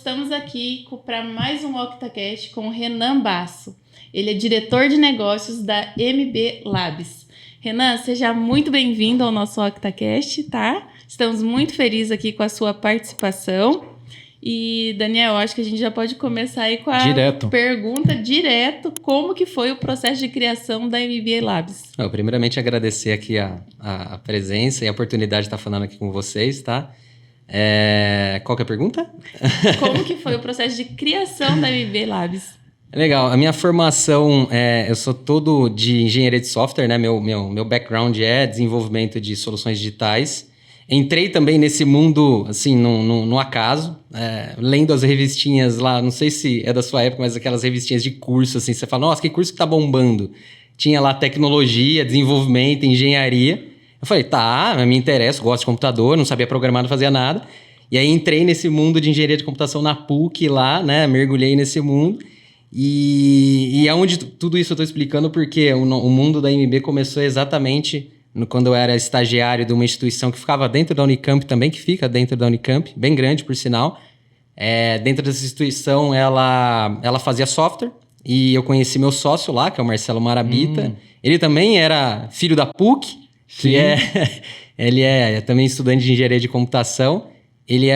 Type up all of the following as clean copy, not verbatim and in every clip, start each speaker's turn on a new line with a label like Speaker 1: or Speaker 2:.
Speaker 1: estamos aqui para mais um OctaCast com o Renan Basso. Ele é diretor de negócios da MB Labs. Renan, seja muito bem-vindo ao nosso OctaCast, tá? Estamos muito felizes aqui com a sua participação. E, Daniel, acho que a gente já pode começar aí com a pergunta direto. Como que foi o processo de criação da MB Labs?
Speaker 2: Primeiramente, agradecer aqui a presença e a oportunidade de estar falando aqui com vocês, tá? Qual que é a pergunta?
Speaker 1: Como que foi o processo de criação da MB Labs?
Speaker 2: Legal. A minha formação, eu sou todo de engenharia de software, né? Meu background é desenvolvimento de soluções digitais. Entrei também nesse mundo, assim, no acaso, lendo as revistinhas lá, não sei se é da sua época, mas aquelas revistinhas de curso, assim, você fala, nossa, que curso que tá bombando? Tinha lá tecnologia, desenvolvimento, engenharia. Eu falei, tá, me interessa, gosto de computador, não sabia programar, não fazia nada. E aí entrei nesse mundo de engenharia de computação na PUC lá, né, mergulhei nesse mundo. E é onde tudo isso eu tô explicando, porque o mundo da MB começou exatamente quando eu era estagiário de uma instituição que ficava dentro da Unicamp também, que fica dentro da Unicamp, bem grande, por sinal. Dentro dessa instituição, ela fazia software, e eu conheci meu sócio lá, que é o Marcelo Marabita. Ele também era filho da PUC, que ele é também estudante de engenharia de computação. Ele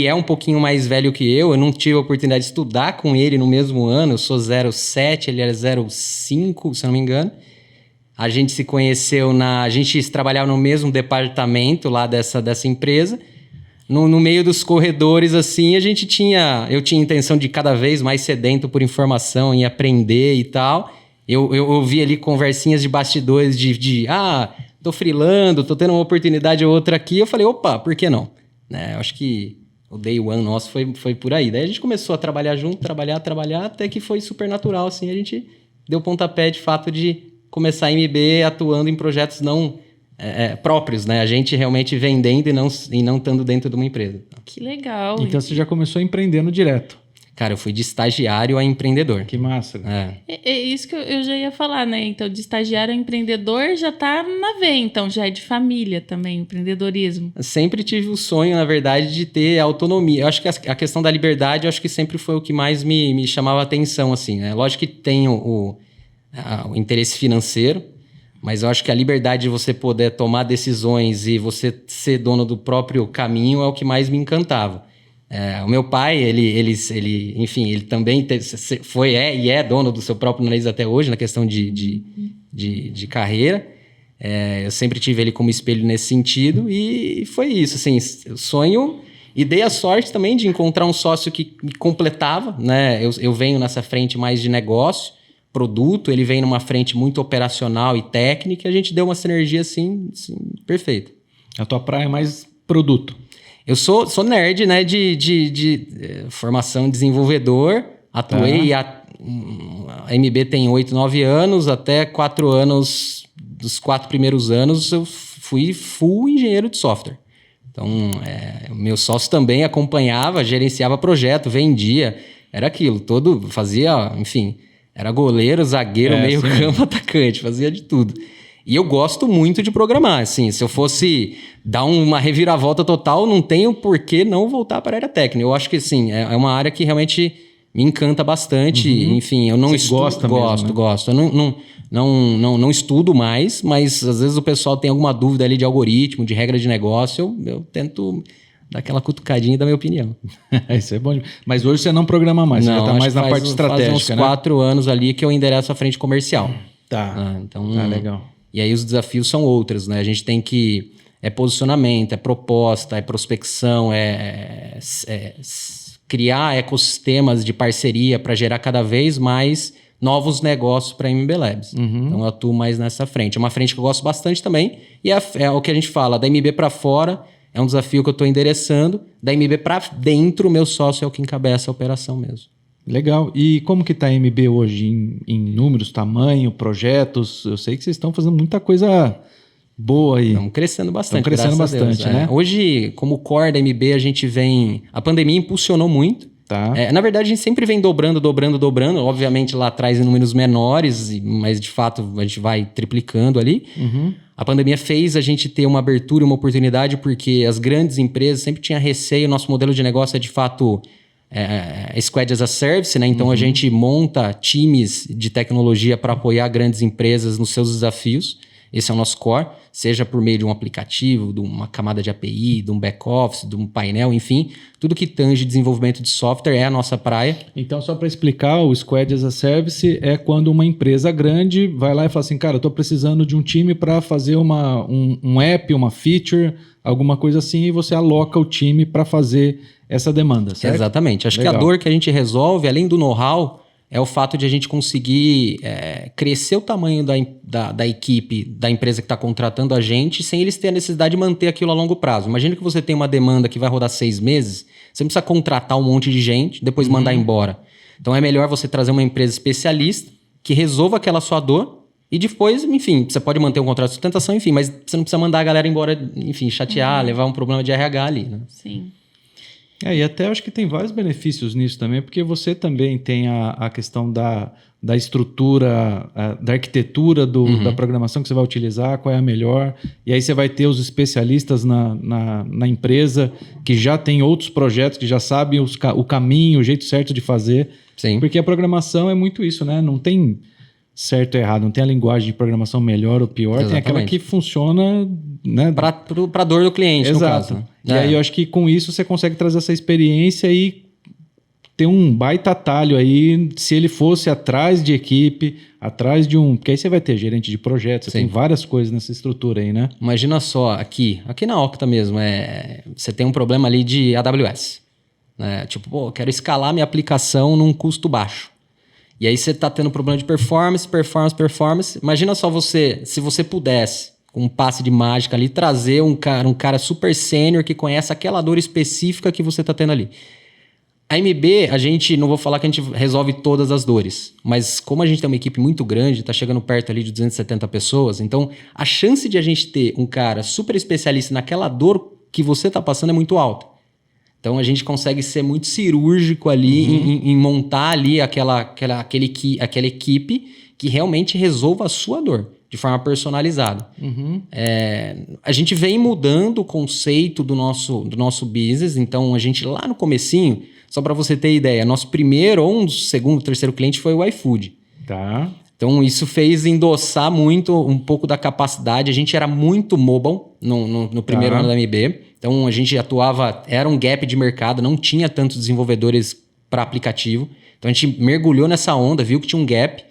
Speaker 2: é um pouquinho mais velho que eu não tive a oportunidade de estudar com ele no mesmo ano, eu sou 07, ele era 05, se eu não me engano. A gente se conheceu a gente trabalhava no mesmo departamento lá dessa empresa. No meio dos corredores, assim, eu tinha intenção de cada vez mais sedento por informação e aprender e tal. Eu ouvi ali conversinhas de bastidores tô freelando, tô tendo uma oportunidade ou outra aqui. Eu falei, opa, por que não? Eu acho que o day one nosso foi por aí. Daí a gente começou a trabalhar junto, trabalhar, até que foi super natural, assim. A gente deu pontapé, de fato, de começar a MB atuando em projetos não próprios, né? A gente realmente vendendo e não estando dentro de uma empresa.
Speaker 1: Que legal.
Speaker 3: Então você já começou empreendendo direto.
Speaker 2: Cara, eu fui de estagiário a empreendedor.
Speaker 3: Que massa.
Speaker 1: É isso que eu já ia falar, né? Então, de estagiário a empreendedor já tá na veia, então já é de família também, o empreendedorismo.
Speaker 2: Eu sempre tive o sonho, na verdade, de ter autonomia. Eu acho que a questão da liberdade, eu acho que sempre foi o que mais me chamava a atenção, assim, né? Lógico que tem o interesse financeiro, mas eu acho que a liberdade de você poder tomar decisões e você ser dono do próprio caminho é o que mais me encantava. O meu pai, ele também é dono do seu próprio nariz até hoje, na questão de carreira. Eu sempre tive ele como espelho nesse sentido e foi isso, assim, sonho. E dei a sorte também de encontrar um sócio que me completava, né? Eu venho nessa frente mais de negócio, produto, ele vem numa frente muito operacional e técnica, e a gente deu uma sinergia assim perfeita.
Speaker 3: A tua praia é mais produto.
Speaker 2: Eu sou nerd, né, de formação de desenvolvedor, atuei, a MB tem 8, 9 anos, até 4 anos, dos 4 primeiros anos eu fui full engenheiro de software. Então, meu sócio também acompanhava, gerenciava projeto, vendia, era aquilo, fazia, enfim, era goleiro, zagueiro, meio-campo, atacante, fazia de tudo. E eu gosto muito de programar, assim, se eu fosse dar uma reviravolta total, não tenho por que não voltar para a área técnica. Eu acho que, assim, é uma área que realmente me encanta bastante, enfim, eu não estudo... Gosto. Eu não estudo mais, mas às vezes o pessoal tem alguma dúvida ali de algoritmo, de regra de negócio, eu tento dar aquela cutucadinha da minha opinião.
Speaker 3: Isso é bom. Mas hoje você não programa mais, você já está mais na parte estratégica,
Speaker 2: faz uns 4 anos ali que eu endereço a frente comercial.
Speaker 3: Tá.
Speaker 2: Então,
Speaker 3: legal.
Speaker 2: E aí os desafios são outros, né? A gente tem que... posicionamento, proposta, prospecção, criar ecossistemas de parceria para gerar cada vez mais novos negócios para a MB Labs. Então eu atuo mais nessa frente. É uma frente que eu gosto bastante também. E é o que a gente fala, da MB para fora é um desafio que eu estou endereçando. Da MB para dentro, o meu sócio é o que encabeça a operação mesmo.
Speaker 3: Legal. E como que está a MB hoje em números, tamanho, projetos? Eu sei que vocês estão fazendo muita coisa boa aí.
Speaker 2: Estamos crescendo bastante,
Speaker 3: né?
Speaker 2: Hoje, como core da MB, a gente vem... A pandemia impulsionou muito.
Speaker 3: Tá.
Speaker 2: Na verdade, a gente sempre vem dobrando. Obviamente, lá atrás em números menores, mas de fato a gente vai triplicando ali. A pandemia fez a gente ter uma abertura, uma oportunidade, porque as grandes empresas sempre tinham receio. Nosso modelo de negócio é, de fato, Squad as a Service, né? Então a gente monta times de tecnologia para apoiar grandes empresas nos seus desafios. Esse é o nosso core, seja por meio de um aplicativo, de uma camada de API, de um back-office, de um painel, enfim. Tudo que tange desenvolvimento de software é a nossa praia.
Speaker 3: Então, só para explicar, o Squad as a Service é quando uma empresa grande vai lá e fala assim, cara, eu estou precisando de um time para fazer um app, uma feature, alguma coisa assim, e você aloca o time para fazer essa demanda, certo?
Speaker 2: Exatamente. Acho
Speaker 3: Legal.
Speaker 2: que a dor que a gente resolve, além do know-how, é o fato de a gente conseguir crescer o tamanho da equipe, da empresa que está contratando a gente, sem eles terem a necessidade de manter aquilo a longo prazo. Imagina que você tem uma demanda que vai rodar 6 meses, você não precisa contratar um monte de gente, depois mandar embora. Então é melhor você trazer uma empresa especialista que resolva aquela sua dor e depois, enfim, você pode manter um contrato de sustentação, enfim, mas você não precisa mandar a galera embora, enfim, chatear, levar um problema de RH ali, né?
Speaker 1: Sim.
Speaker 3: E até acho que tem vários benefícios nisso também, porque você também tem a questão da estrutura, da arquitetura da programação que você vai utilizar, qual é a melhor, e aí você vai ter os especialistas na empresa que já tem outros projetos, que já sabem o caminho, o jeito certo de fazer.
Speaker 2: Sim.
Speaker 3: Porque a programação é muito isso, né? Não tem certo ou errado, não tem a linguagem de programação melhor ou pior,
Speaker 2: Exatamente.
Speaker 3: tem aquela que funciona, né?
Speaker 2: Para dor do cliente,
Speaker 3: Exato.
Speaker 2: no caso. Né?
Speaker 3: E aí eu acho que com isso você consegue trazer essa experiência e ter um baita atalho aí, se ele fosse atrás de equipe, atrás de um... Porque aí você vai ter gerente de projetos, você tem várias coisas nessa estrutura aí, né?
Speaker 2: Imagina só, aqui na Okta mesmo, você tem um problema ali de AWS. Né? Tipo, pô, eu quero escalar minha aplicação num custo baixo. E aí você está tendo problema de performance. Imagina só se você pudesse, com um passe de mágica ali, trazer um cara super sênior que conhece aquela dor específica que você está tendo ali. A MB, não vou falar que a gente resolve todas as dores, mas como a gente tem uma equipe muito grande, está chegando perto ali de 270 pessoas, então a chance de a gente ter um cara super especialista naquela dor que você está passando é muito alta. Então a gente consegue ser muito cirúrgico ali em montar ali aquela equipe que realmente resolva a sua dor de forma personalizada. A gente vem mudando o conceito do nosso business, então a gente lá no comecinho, só para você ter ideia, nosso primeiro ou segundo, terceiro cliente foi o iFood.
Speaker 3: Tá.
Speaker 2: Então isso fez endossar muito um pouco da capacidade. A gente era muito mobile no primeiro ano da MB. Então a gente atuava, era um gap de mercado, não tinha tantos desenvolvedores para aplicativo. Então a gente mergulhou nessa onda, viu que tinha um gap.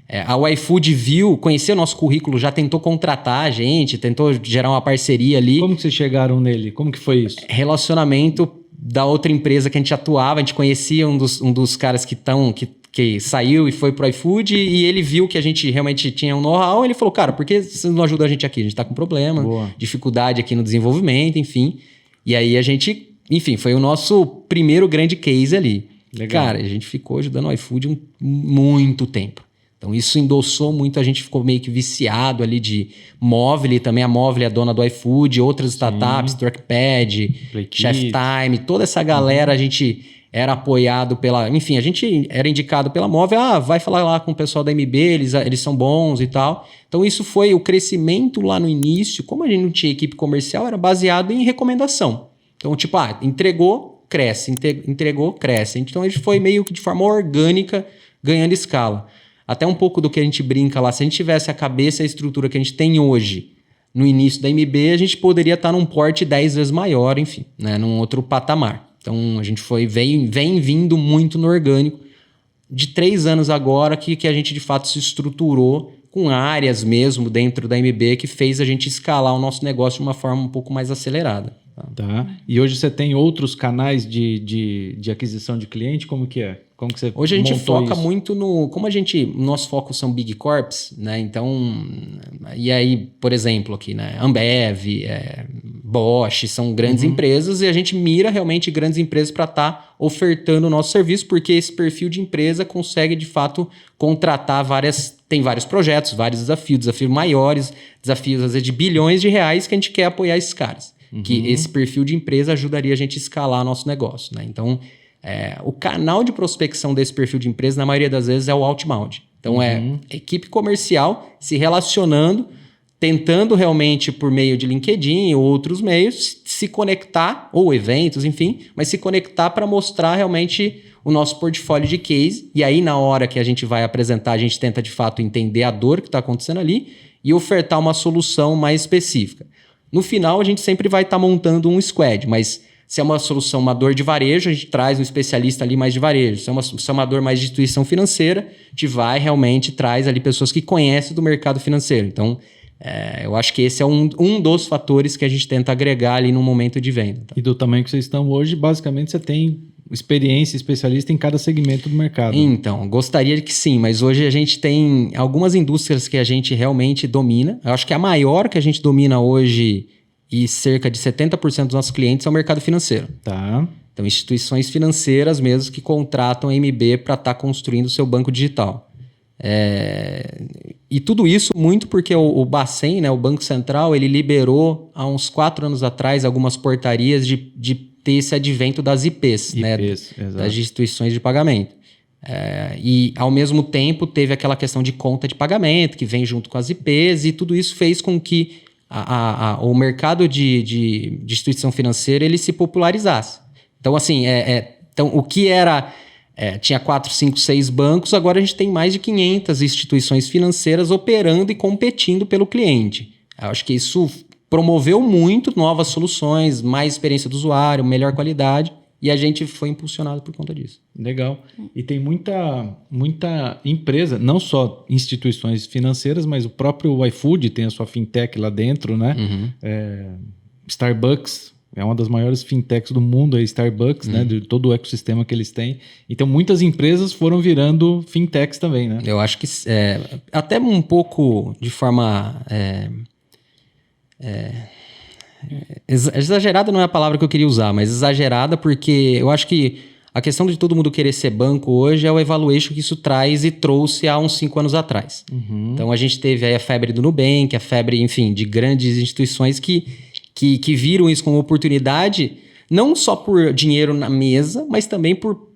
Speaker 2: A iFood conheceu o nosso currículo, já tentou contratar a gente, tentou gerar uma parceria ali.
Speaker 3: Como que vocês chegaram nele? Como que foi isso?
Speaker 2: Relacionamento da outra empresa que a gente atuava, a gente conhecia um dos caras que saiu e foi pro iFood e ele viu que a gente realmente tinha um know-how, ele falou, cara, por que você não ajuda a gente aqui? A gente tá com problema, dificuldade aqui no desenvolvimento, enfim. E aí a gente, enfim, foi o nosso primeiro grande case ali.
Speaker 3: Legal.
Speaker 2: Cara, a gente ficou ajudando o iFood muito tempo. Então isso endossou muito, a gente ficou meio que viciado ali de Movile, também a Movile é dona do iFood, outras startups, Trackpad, Chef-Time, toda essa galera a gente era apoiado enfim, a gente era indicado pela Movile, vai falar lá com o pessoal da MB, eles são bons e tal. Então isso foi o crescimento lá no início, como a gente não tinha equipe comercial, era baseado em recomendação. Então tipo, entregou, cresce, entregou, cresce. Então a gente foi meio que de forma orgânica ganhando escala. Até um pouco do que a gente brinca lá, se a gente tivesse a cabeça e a estrutura que a gente tem hoje, no início da MB, a gente poderia estar num porte 10 vezes maior, enfim, né, num outro patamar. Então a gente vem vindo muito no orgânico. De 3 anos agora que a gente de fato se estruturou com áreas mesmo dentro da MB que fez a gente escalar o nosso negócio de uma forma um pouco mais acelerada.
Speaker 3: Tá. E hoje você tem outros canais de aquisição de cliente? Como que é? Como que você
Speaker 2: Hoje a gente foca
Speaker 3: isso?
Speaker 2: muito como nosso foco são Big Corps, né? Então, e aí, por exemplo, aqui, né? Ambev, Bosch, são grandes empresas e a gente mira realmente grandes empresas para estar ofertando o nosso serviço, porque esse perfil de empresa consegue, de fato, contratar tem vários projetos, vários desafios maiores, desafios às vezes de bilhões de reais que a gente quer apoiar esses caras. Que esse perfil de empresa ajudaria a gente a escalar nosso negócio, né? Então, o canal de prospecção desse perfil de empresa, na maioria das vezes, é o outbound. Então, equipe comercial se relacionando, tentando realmente, por meio de LinkedIn ou outros meios, se conectar, ou eventos, enfim, mas se conectar para mostrar realmente o nosso portfólio de case. E aí, na hora que a gente vai apresentar, a gente tenta de fato entender a dor que está acontecendo ali e ofertar uma solução mais específica. No final, a gente sempre vai estar montando um squad, mas se é uma solução, uma dor de varejo, a gente traz um especialista ali mais de varejo. Se é uma dor mais de instituição financeira, a gente vai realmente traz ali pessoas que conhecem do mercado financeiro. Então, eu acho que esse é um dos fatores que a gente tenta agregar ali no momento de venda. Tá?
Speaker 3: E do tamanho que vocês estão hoje, basicamente você tem experiência, especialista em cada segmento do mercado.
Speaker 2: Então, gostaria de que sim, mas hoje a gente tem algumas indústrias que a gente realmente domina. Eu acho que a maior que a gente domina hoje e cerca de 70% dos nossos clientes é o mercado financeiro.
Speaker 3: Tá.
Speaker 2: Então, instituições financeiras mesmo que contratam a MB para estar construindo o seu banco digital. E tudo isso muito porque o Bacen, né, o Banco Central, ele liberou há uns 4 anos atrás algumas portarias de ter esse advento das IPs, né, das instituições de pagamento. E, ao mesmo tempo, teve aquela questão de conta de pagamento que vem junto com as IPs e tudo isso fez com que o mercado de instituição financeira ele se popularizasse. Então, assim, então, o que era... tinha 4, 5, 6 bancos, agora a gente tem mais de 500 instituições financeiras operando e competindo pelo cliente. Eu acho que isso promoveu muito novas soluções, mais experiência do usuário, melhor qualidade, e a gente foi impulsionado por conta disso.
Speaker 3: Legal. E tem muita empresa, não só instituições financeiras, mas o próprio iFood tem a sua fintech lá dentro, né? Starbucks é uma das maiores fintechs do mundo, a Starbucks, né? De todo o ecossistema que eles têm. Então, muitas empresas foram virando fintechs também, né?
Speaker 2: Eu acho que até um pouco de forma... exagerada não é a palavra que eu queria usar, mas exagerada porque eu acho que a questão de todo mundo querer ser banco hoje é o evaluation que isso traz e trouxe há uns 5 anos atrás. Então a gente teve aí a febre do Nubank, a febre, enfim, de grandes instituições que viram isso como oportunidade, não só por dinheiro na mesa, mas também por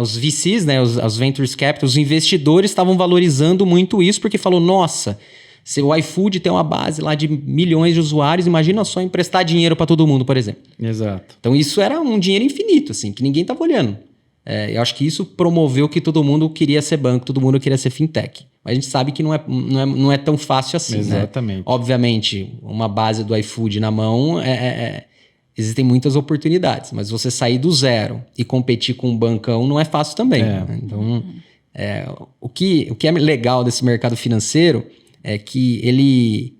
Speaker 2: os VCs, né, os Ventures Capital, os investidores estavam valorizando muito isso porque falou, nossa... Se o iFood tem uma base lá de milhões de usuários, imagina só emprestar dinheiro para todo mundo, por exemplo.
Speaker 3: Exato.
Speaker 2: Então isso era um dinheiro infinito, assim, que ninguém estava olhando. Eu acho que isso promoveu que todo mundo queria ser banco, todo mundo queria ser fintech. Mas a gente sabe que não é tão fácil assim,
Speaker 3: exatamente.
Speaker 2: Né? Obviamente, uma base do iFood na mão, existem muitas oportunidades. Mas você sair do zero e competir com um bancão não é fácil também. Né? Então, o que é legal desse mercado financeiro... é que ele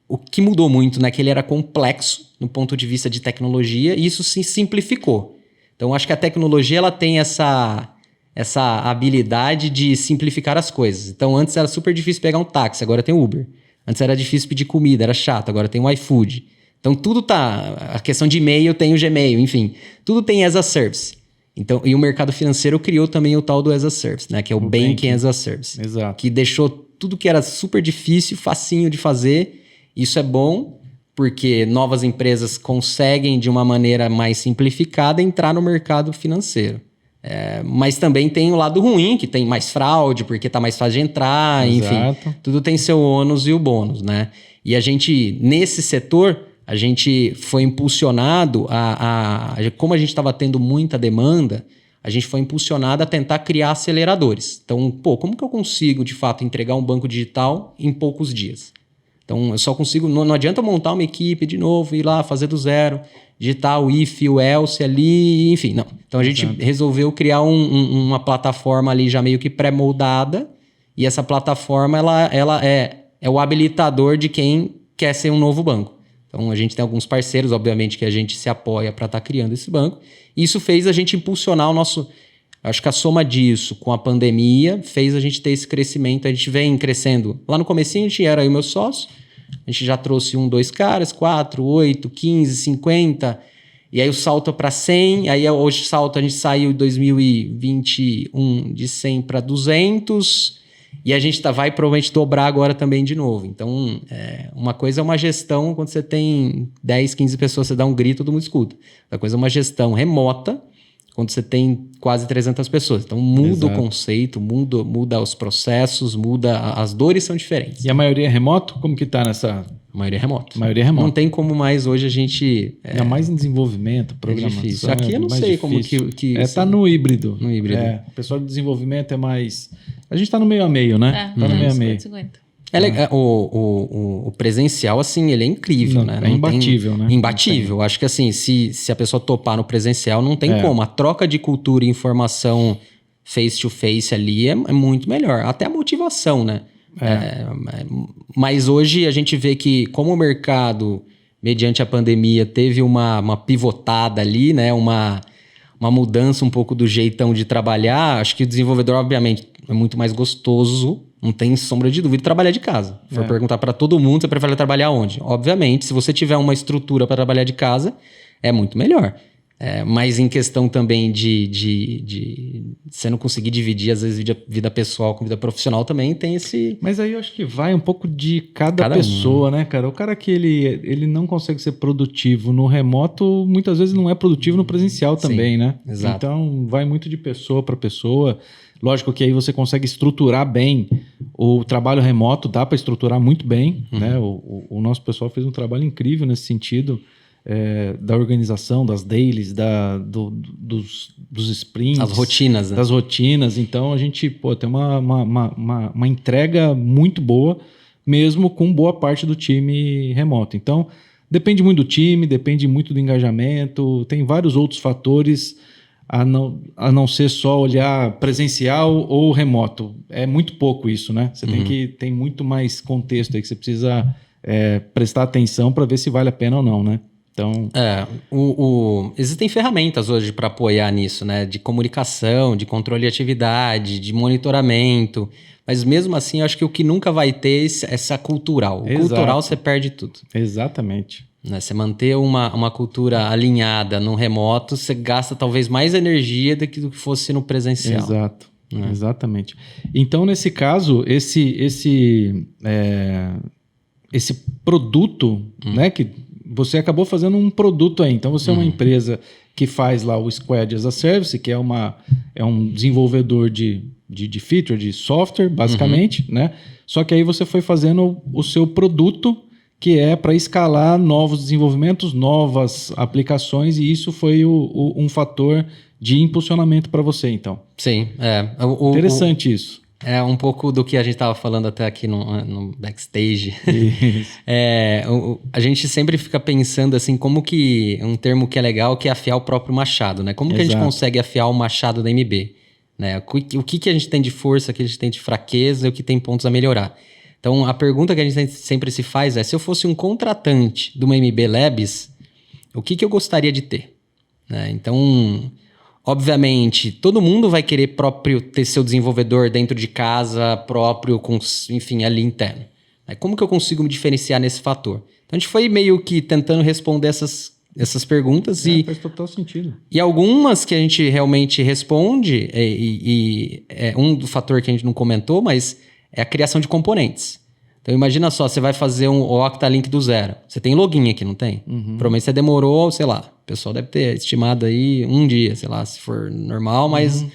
Speaker 2: o que mudou muito, né? Que ele era complexo no ponto de vista de tecnologia e isso se simplificou. Então, acho que a tecnologia ela tem essa habilidade de simplificar as coisas. Então, antes era super difícil pegar um táxi, agora tem Uber. Antes era difícil pedir comida, era chato, agora tem o iFood. Então, tudo tá... A questão de e-mail tem o Gmail, enfim. Tudo tem as a service. Então, e o mercado financeiro criou também o tal do as a service, né? Que é o Banking as a Service.
Speaker 3: Exato.
Speaker 2: Que deixou tudo que era super difícil, facinho de fazer. Isso é bom, porque novas empresas conseguem, de uma maneira mais simplificada, entrar no mercado financeiro. Mas também tem o lado ruim, que tem mais fraude, porque está mais fácil de entrar,
Speaker 3: Exato.
Speaker 2: Enfim. Tudo tem seu ônus e o bônus, né? E a gente, nesse setor, a gente foi impulsionado como a gente estava tendo muita demanda... A gente foi impulsionado a tentar criar aceleradores. Então, como que eu consigo, de fato, entregar um banco digital em poucos dias? Então, eu só consigo... Não adianta montar uma equipe de novo, ir lá, fazer do zero, digitar o if, o else ali, enfim, não. Então, a gente resolveu criar uma plataforma ali já meio que pré-moldada e essa plataforma, ela é o habilitador de quem quer ser um novo banco. Então, a gente tem alguns parceiros, obviamente, que a gente se apoia para estar criando esse banco. E isso fez a gente impulsionar o nosso... Acho que a soma disso com a pandemia fez a gente ter esse crescimento. A gente vem crescendo. Lá no comecinho, a gente era aí o meu sócio. A gente já trouxe 1, 2 caras, 4, 8, 15, 50. E aí o salto para 100. Aí hoje a gente saiu em 2021 de 100 para 200. E a gente vai provavelmente dobrar agora também de novo. Então, uma coisa é uma gestão, quando você tem 10, 15 pessoas, você dá um grito, todo mundo escuta. Outra coisa é uma gestão remota, quando você tem quase 300 pessoas. Então, muda o conceito, muda os processos, as dores são diferentes.
Speaker 3: E a maioria é remoto? Como que tá
Speaker 2: A maioria é remoto.
Speaker 3: A maioria é remoto.
Speaker 2: Não tem como mais hoje a gente...
Speaker 3: Ainda mais em desenvolvimento, programação.
Speaker 2: difícil. Aqui eu não sei como que
Speaker 3: tá no híbrido.
Speaker 2: No híbrido.
Speaker 3: O pessoal de desenvolvimento é mais... A gente tá no meio a meio, né? Tá no meio a meio.
Speaker 1: 50.
Speaker 2: O presencial, assim, ele é incrível, né?
Speaker 3: É imbatível, né?
Speaker 2: Imbatível. Acho que, assim, se a pessoa topar no presencial, não tem como. A troca de cultura e informação face-to-face ali é muito melhor. Até a motivação, né? Mas hoje a gente vê que, como o mercado, mediante a pandemia, teve uma pivotada ali, né? Uma mudança um pouco do jeitão de trabalhar, acho que o desenvolvedor, obviamente, é muito mais gostoso, não tem sombra de dúvida, trabalhar de casa. Se for perguntar para todo mundo, você prefere trabalhar onde? Obviamente, se você tiver uma estrutura para trabalhar de casa, é muito melhor. Mas em questão também de você não conseguir dividir, às vezes, vida pessoal com vida profissional, também tem esse...
Speaker 3: Mas aí eu acho que vai um pouco de cada pessoa, né, cara? O cara que ele não consegue ser produtivo no remoto, muitas vezes não é produtivo no presencial também, né?
Speaker 2: Exato.
Speaker 3: Então, vai muito de pessoa para pessoa. Lógico que aí você consegue estruturar bem o trabalho remoto, dá para estruturar muito bem, né? O nosso pessoal fez um trabalho incrível nesse sentido, da organização, das dailies, dos sprints.
Speaker 2: As rotinas, né?
Speaker 3: Das rotinas. Então, a gente tem uma entrega muito boa, mesmo com boa parte do time remoto. Então, depende muito do time, depende muito do engajamento, tem vários outros fatores a não ser só olhar presencial ou remoto. É muito pouco isso, né? Você tem muito mais contexto aí que você precisa prestar atenção para ver se vale a pena ou não, né? Então...
Speaker 2: Existem ferramentas hoje para apoiar nisso, né? De comunicação, de controle de atividade, de monitoramento. Mas mesmo assim, eu acho que o que nunca vai ter é essa cultural. O cultural você perde tudo.
Speaker 3: Exatamente.
Speaker 2: Né? Você manter uma cultura alinhada no remoto, você gasta talvez mais energia do que fosse no presencial.
Speaker 3: Exato. Exatamente. Então, nesse caso, esse produto, né, que você acabou fazendo um produto aí. Então, você é uma empresa que faz lá o Squad as a Service, que é um desenvolvedor de feature, de software, basicamente, né? Só que aí você foi fazendo o seu produto, que é para escalar novos desenvolvimentos, novas aplicações, e isso foi um fator de impulsionamento para você, então.
Speaker 2: Sim.
Speaker 3: Interessante isso.
Speaker 2: É um pouco do que a gente estava falando até aqui no backstage. A gente sempre fica pensando assim, como que... Um termo que é legal, que é afiar o próprio machado, né? Como que a gente consegue afiar o machado da MB? Né? O que a gente tem de força, o que a gente tem de fraqueza e o que tem pontos a melhorar. Então, a pergunta que a gente sempre se faz é, se eu fosse um contratante de uma MB Labs, o que eu gostaria de ter? Né? Então... Obviamente, todo mundo vai querer ter seu desenvolvedor dentro de casa, próprio, enfim, ali interno. Como que eu consigo me diferenciar nesse fator? Então, a gente foi meio que tentando responder essas perguntas.
Speaker 3: Faz total sentido.
Speaker 2: E algumas que a gente realmente responde, um fator que a gente não comentou, mas é a criação de componentes. Então, imagina só, você vai fazer o Octalink do zero. Você tem login aqui, não tem? Provavelmente você demorou, sei lá, o pessoal deve ter estimado aí um dia, sei lá, se for normal, mas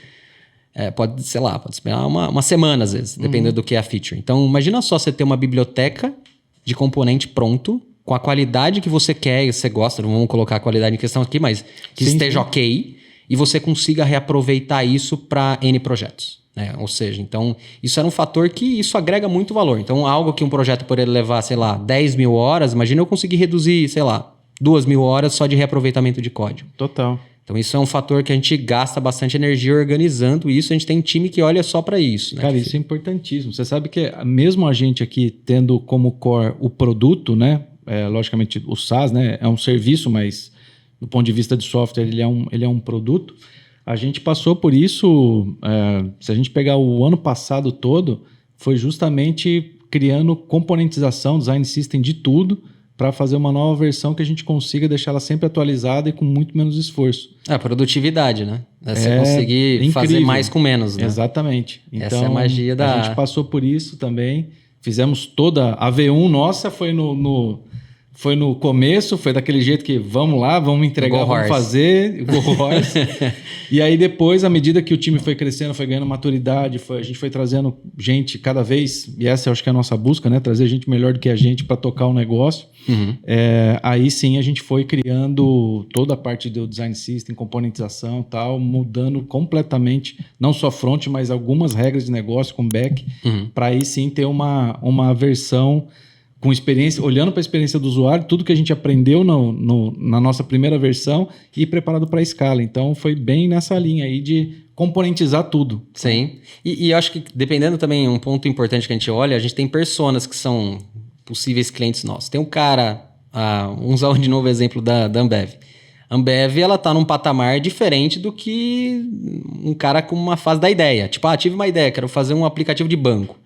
Speaker 2: pode esperar uma semana às vezes, dependendo do que é a feature. Então, imagina só você ter uma biblioteca de componente pronto, com a qualidade que você quer e você gosta, não vamos colocar a qualidade em questão aqui, mas que esteja ok, e você consiga reaproveitar isso para N projetos. Ou seja, então, isso era um fator que isso agrega muito valor. Então, algo que um projeto poderia levar, sei lá, 10 mil horas, imagina eu conseguir reduzir, sei lá, 2.000 horas só de reaproveitamento de código.
Speaker 3: Total.
Speaker 2: Então, isso é um fator que a gente gasta bastante energia organizando isso. A gente tem time que olha só para isso. Né?
Speaker 3: Cara, isso é importantíssimo. Você sabe que mesmo a gente aqui tendo como core o produto, né? Logicamente, o SaaS, né? É um serviço, mas do ponto de vista de software, ele é um produto. A gente passou por isso, se a gente pegar o ano passado todo, foi justamente criando componentização, design system de tudo, para fazer uma nova versão que a gente consiga deixar ela sempre atualizada e com muito menos esforço.
Speaker 2: Produtividade, né? Você conseguir incrível. Fazer mais com menos, né?
Speaker 3: Exatamente. Então,
Speaker 2: essa é a magia da...
Speaker 3: A gente passou por isso também, fizemos toda... A V1 nossa foi no foi no começo, foi daquele jeito que vamos lá, vamos entregar,
Speaker 2: Go
Speaker 3: vamos
Speaker 2: horse.
Speaker 3: fazer, go horse. E aí depois, à medida que o time foi crescendo, foi ganhando maturidade, a gente foi trazendo gente cada vez, e essa eu acho que é a nossa busca, né? Trazer gente melhor do que a gente para tocar o negócio.
Speaker 2: Uhum.
Speaker 3: Aí sim a gente foi criando toda a parte do design system, componentização e tal, mudando completamente, não só front, mas algumas regras de negócio com back, para aí sim ter uma versão com experiência, olhando para a experiência do usuário, tudo que a gente aprendeu na nossa primeira versão e preparado para a escala. Então foi bem nessa linha aí de componentizar tudo.
Speaker 2: Sim. E eu acho que dependendo também, um ponto importante que a gente olha, a gente tem personas que são possíveis clientes nossos. Tem um cara, vamos usar de novo o exemplo da Ambev. A Ambev, ela tá num patamar diferente do que um cara com uma fase da ideia. Tipo, tive uma ideia, quero fazer um aplicativo de banco.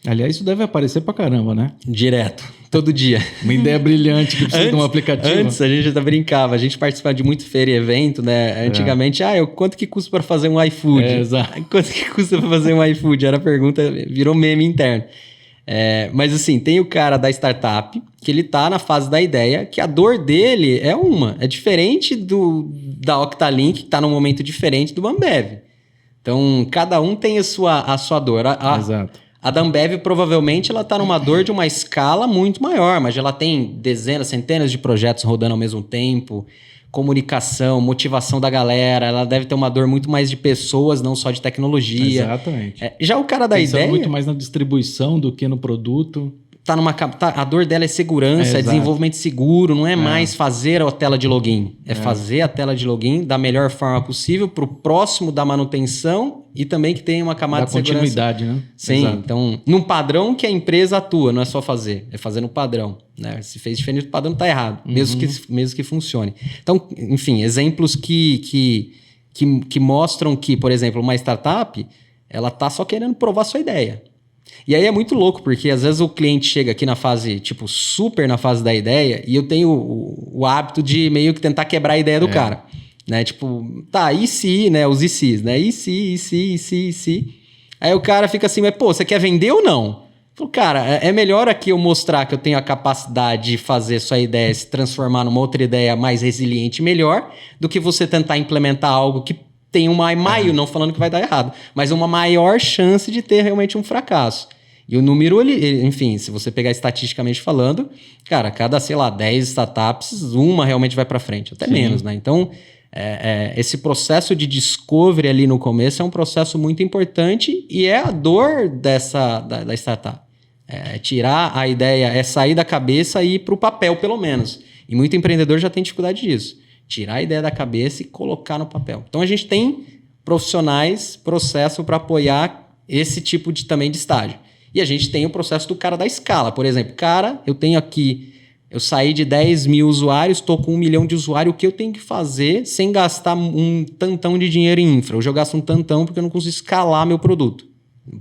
Speaker 3: Aliás, isso deve aparecer pra caramba, né?
Speaker 2: Direto, todo dia.
Speaker 3: Uma ideia brilhante que precisa de um aplicativo.
Speaker 2: Antes a gente já brincava, a gente participava de muito feira e evento, né? Antigamente, quanto que custa para fazer um iFood?
Speaker 3: Exato.
Speaker 2: Quanto que custa para fazer um iFood? Era a pergunta, virou meme interno. Mas assim, tem o cara da startup, que ele tá na fase da ideia, que a dor dele é diferente da Octalink, que tá num momento diferente do Ambev. Então, cada um tem a sua dor.
Speaker 3: Exato.
Speaker 2: A da Ambev, provavelmente, ela está numa dor de uma escala muito maior, mas ela tem dezenas, centenas de projetos rodando ao mesmo tempo, comunicação, motivação da galera, ela deve ter uma dor muito mais de pessoas, não só de tecnologia.
Speaker 3: Exatamente.
Speaker 2: Já o cara da
Speaker 3: Pensando
Speaker 2: ideia...
Speaker 3: muito mais na distribuição do que no produto.
Speaker 2: A dor dela é segurança, é desenvolvimento seguro, não é mais fazer a tela de login. É fazer a tela de login da melhor forma possível para o próximo da manutenção e também que tenha uma camada de segurança.
Speaker 3: Continuidade, né?
Speaker 2: Sim,
Speaker 3: Exato.
Speaker 2: Então, num padrão que a empresa atua, não é só fazer, é fazer no padrão. Né? Se fez diferente do padrão, tá errado, mesmo que funcione. Então, enfim, exemplos que mostram que, por exemplo, uma startup, ela tá só querendo provar sua ideia. E aí é muito louco, porque às vezes o cliente chega aqui na fase, tipo, super na fase da ideia, e eu tenho o hábito de meio que tentar quebrar a ideia do cara. Né? Tipo, e se, né? Os ICs, né? E se. Aí o cara fica assim, mas pô, você quer vender ou não? Eu falo, cara, é melhor aqui eu mostrar que eu tenho a capacidade de fazer sua ideia se transformar numa outra ideia mais resiliente e melhor, do que você tentar implementar algo que tem não falando que vai dar errado, mas uma maior chance de ter realmente um fracasso. E o número, enfim, se você pegar estatisticamente falando, cara, cada, 10 startups, uma realmente vai para frente, até menos, né? Então, esse processo de discovery ali no começo é um processo muito importante e é a dor da startup. Tirar a ideia, sair da cabeça e ir para o papel, pelo menos. E muito empreendedor já tem dificuldade disso. Tirar a ideia da cabeça e colocar no papel. Então, a gente tem profissionais, processo para apoiar esse tipo também de estágio. E a gente tem o processo do cara da escala. Por exemplo, eu saí de 10 mil usuários, estou com 1 milhão de usuários, o que eu tenho que fazer sem gastar um tantão de dinheiro em infra? Hoje eu gasto um tantão porque eu não consigo escalar meu produto.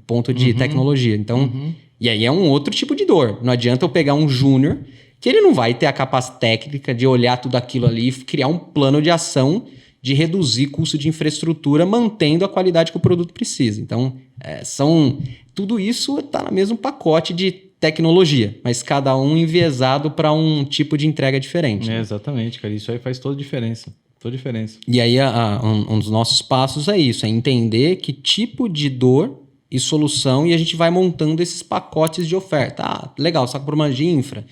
Speaker 2: Ponto de tecnologia. Então, e aí é um outro tipo de dor. Não adianta eu pegar um júnior que ele não vai ter a capacidade técnica de olhar tudo aquilo ali e criar um plano de ação de reduzir custo de infraestrutura, mantendo a qualidade que o produto precisa. Então, tudo isso está no mesmo pacote de tecnologia, mas cada um enviesado para um tipo de entrega diferente.
Speaker 3: Exatamente, cara. Isso aí faz toda a diferença. Toda a diferença.
Speaker 2: E aí, um dos nossos passos é isso, é entender que tipo de dor e solução, e a gente vai montando esses pacotes de oferta. Legal, só com problema de infra.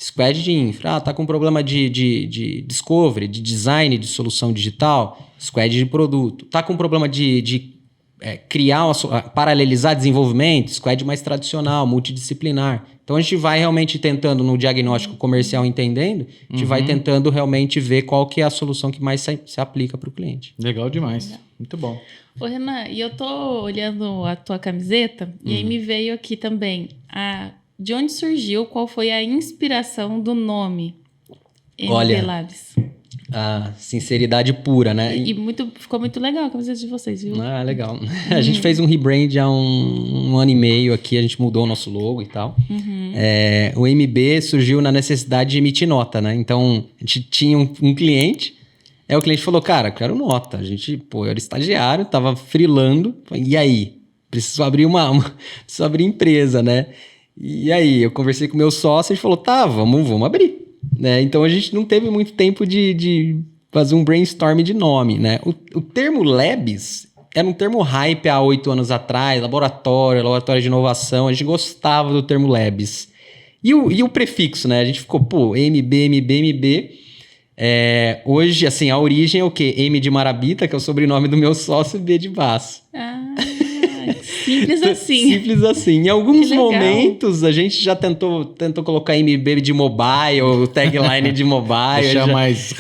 Speaker 2: Squad de infra, tá com problema de discovery, de design de solução digital, squad de produto. Tá com problema de paralelizar desenvolvimento, squad mais tradicional, multidisciplinar. Então a gente vai realmente tentando no diagnóstico comercial entendendo, a gente vai tentando realmente ver qual que é a solução que mais se aplica para o cliente.
Speaker 3: Legal demais, muito bom.
Speaker 1: Ô Renan, e eu tô olhando a tua camiseta e aí me veio aqui também de onde surgiu, qual foi a inspiração do nome MB Labs?
Speaker 2: A sinceridade pura, né?
Speaker 1: Ficou muito legal a camiseta de vocês, viu?
Speaker 2: Legal. A gente fez um rebrand há um ano e meio aqui, a gente mudou o nosso logo e tal. O MB surgiu na necessidade de emitir nota, né? Então, a gente tinha um cliente, aí o cliente falou, cara, quero nota. A gente, eu era estagiário, tava freelando, e aí? Preciso abrir preciso abrir empresa, né? E aí, eu conversei com o meu sócio e ele falou, vamos abrir. né? Então a gente não teve muito tempo de fazer um brainstorm de nome, né? O termo Labs era um termo hype há 8 anos atrás, laboratório de inovação, a gente gostava do termo Labs. E o prefixo, né? A gente ficou, pô, MB. Hoje, assim, a origem é o quê? M de Marabita, que é o sobrenome do meu sócio, e B de Baço.
Speaker 1: Simples assim.
Speaker 2: Simples assim. Em alguns momentos, a gente já tentou colocar MB de mobile, tagline de mobile.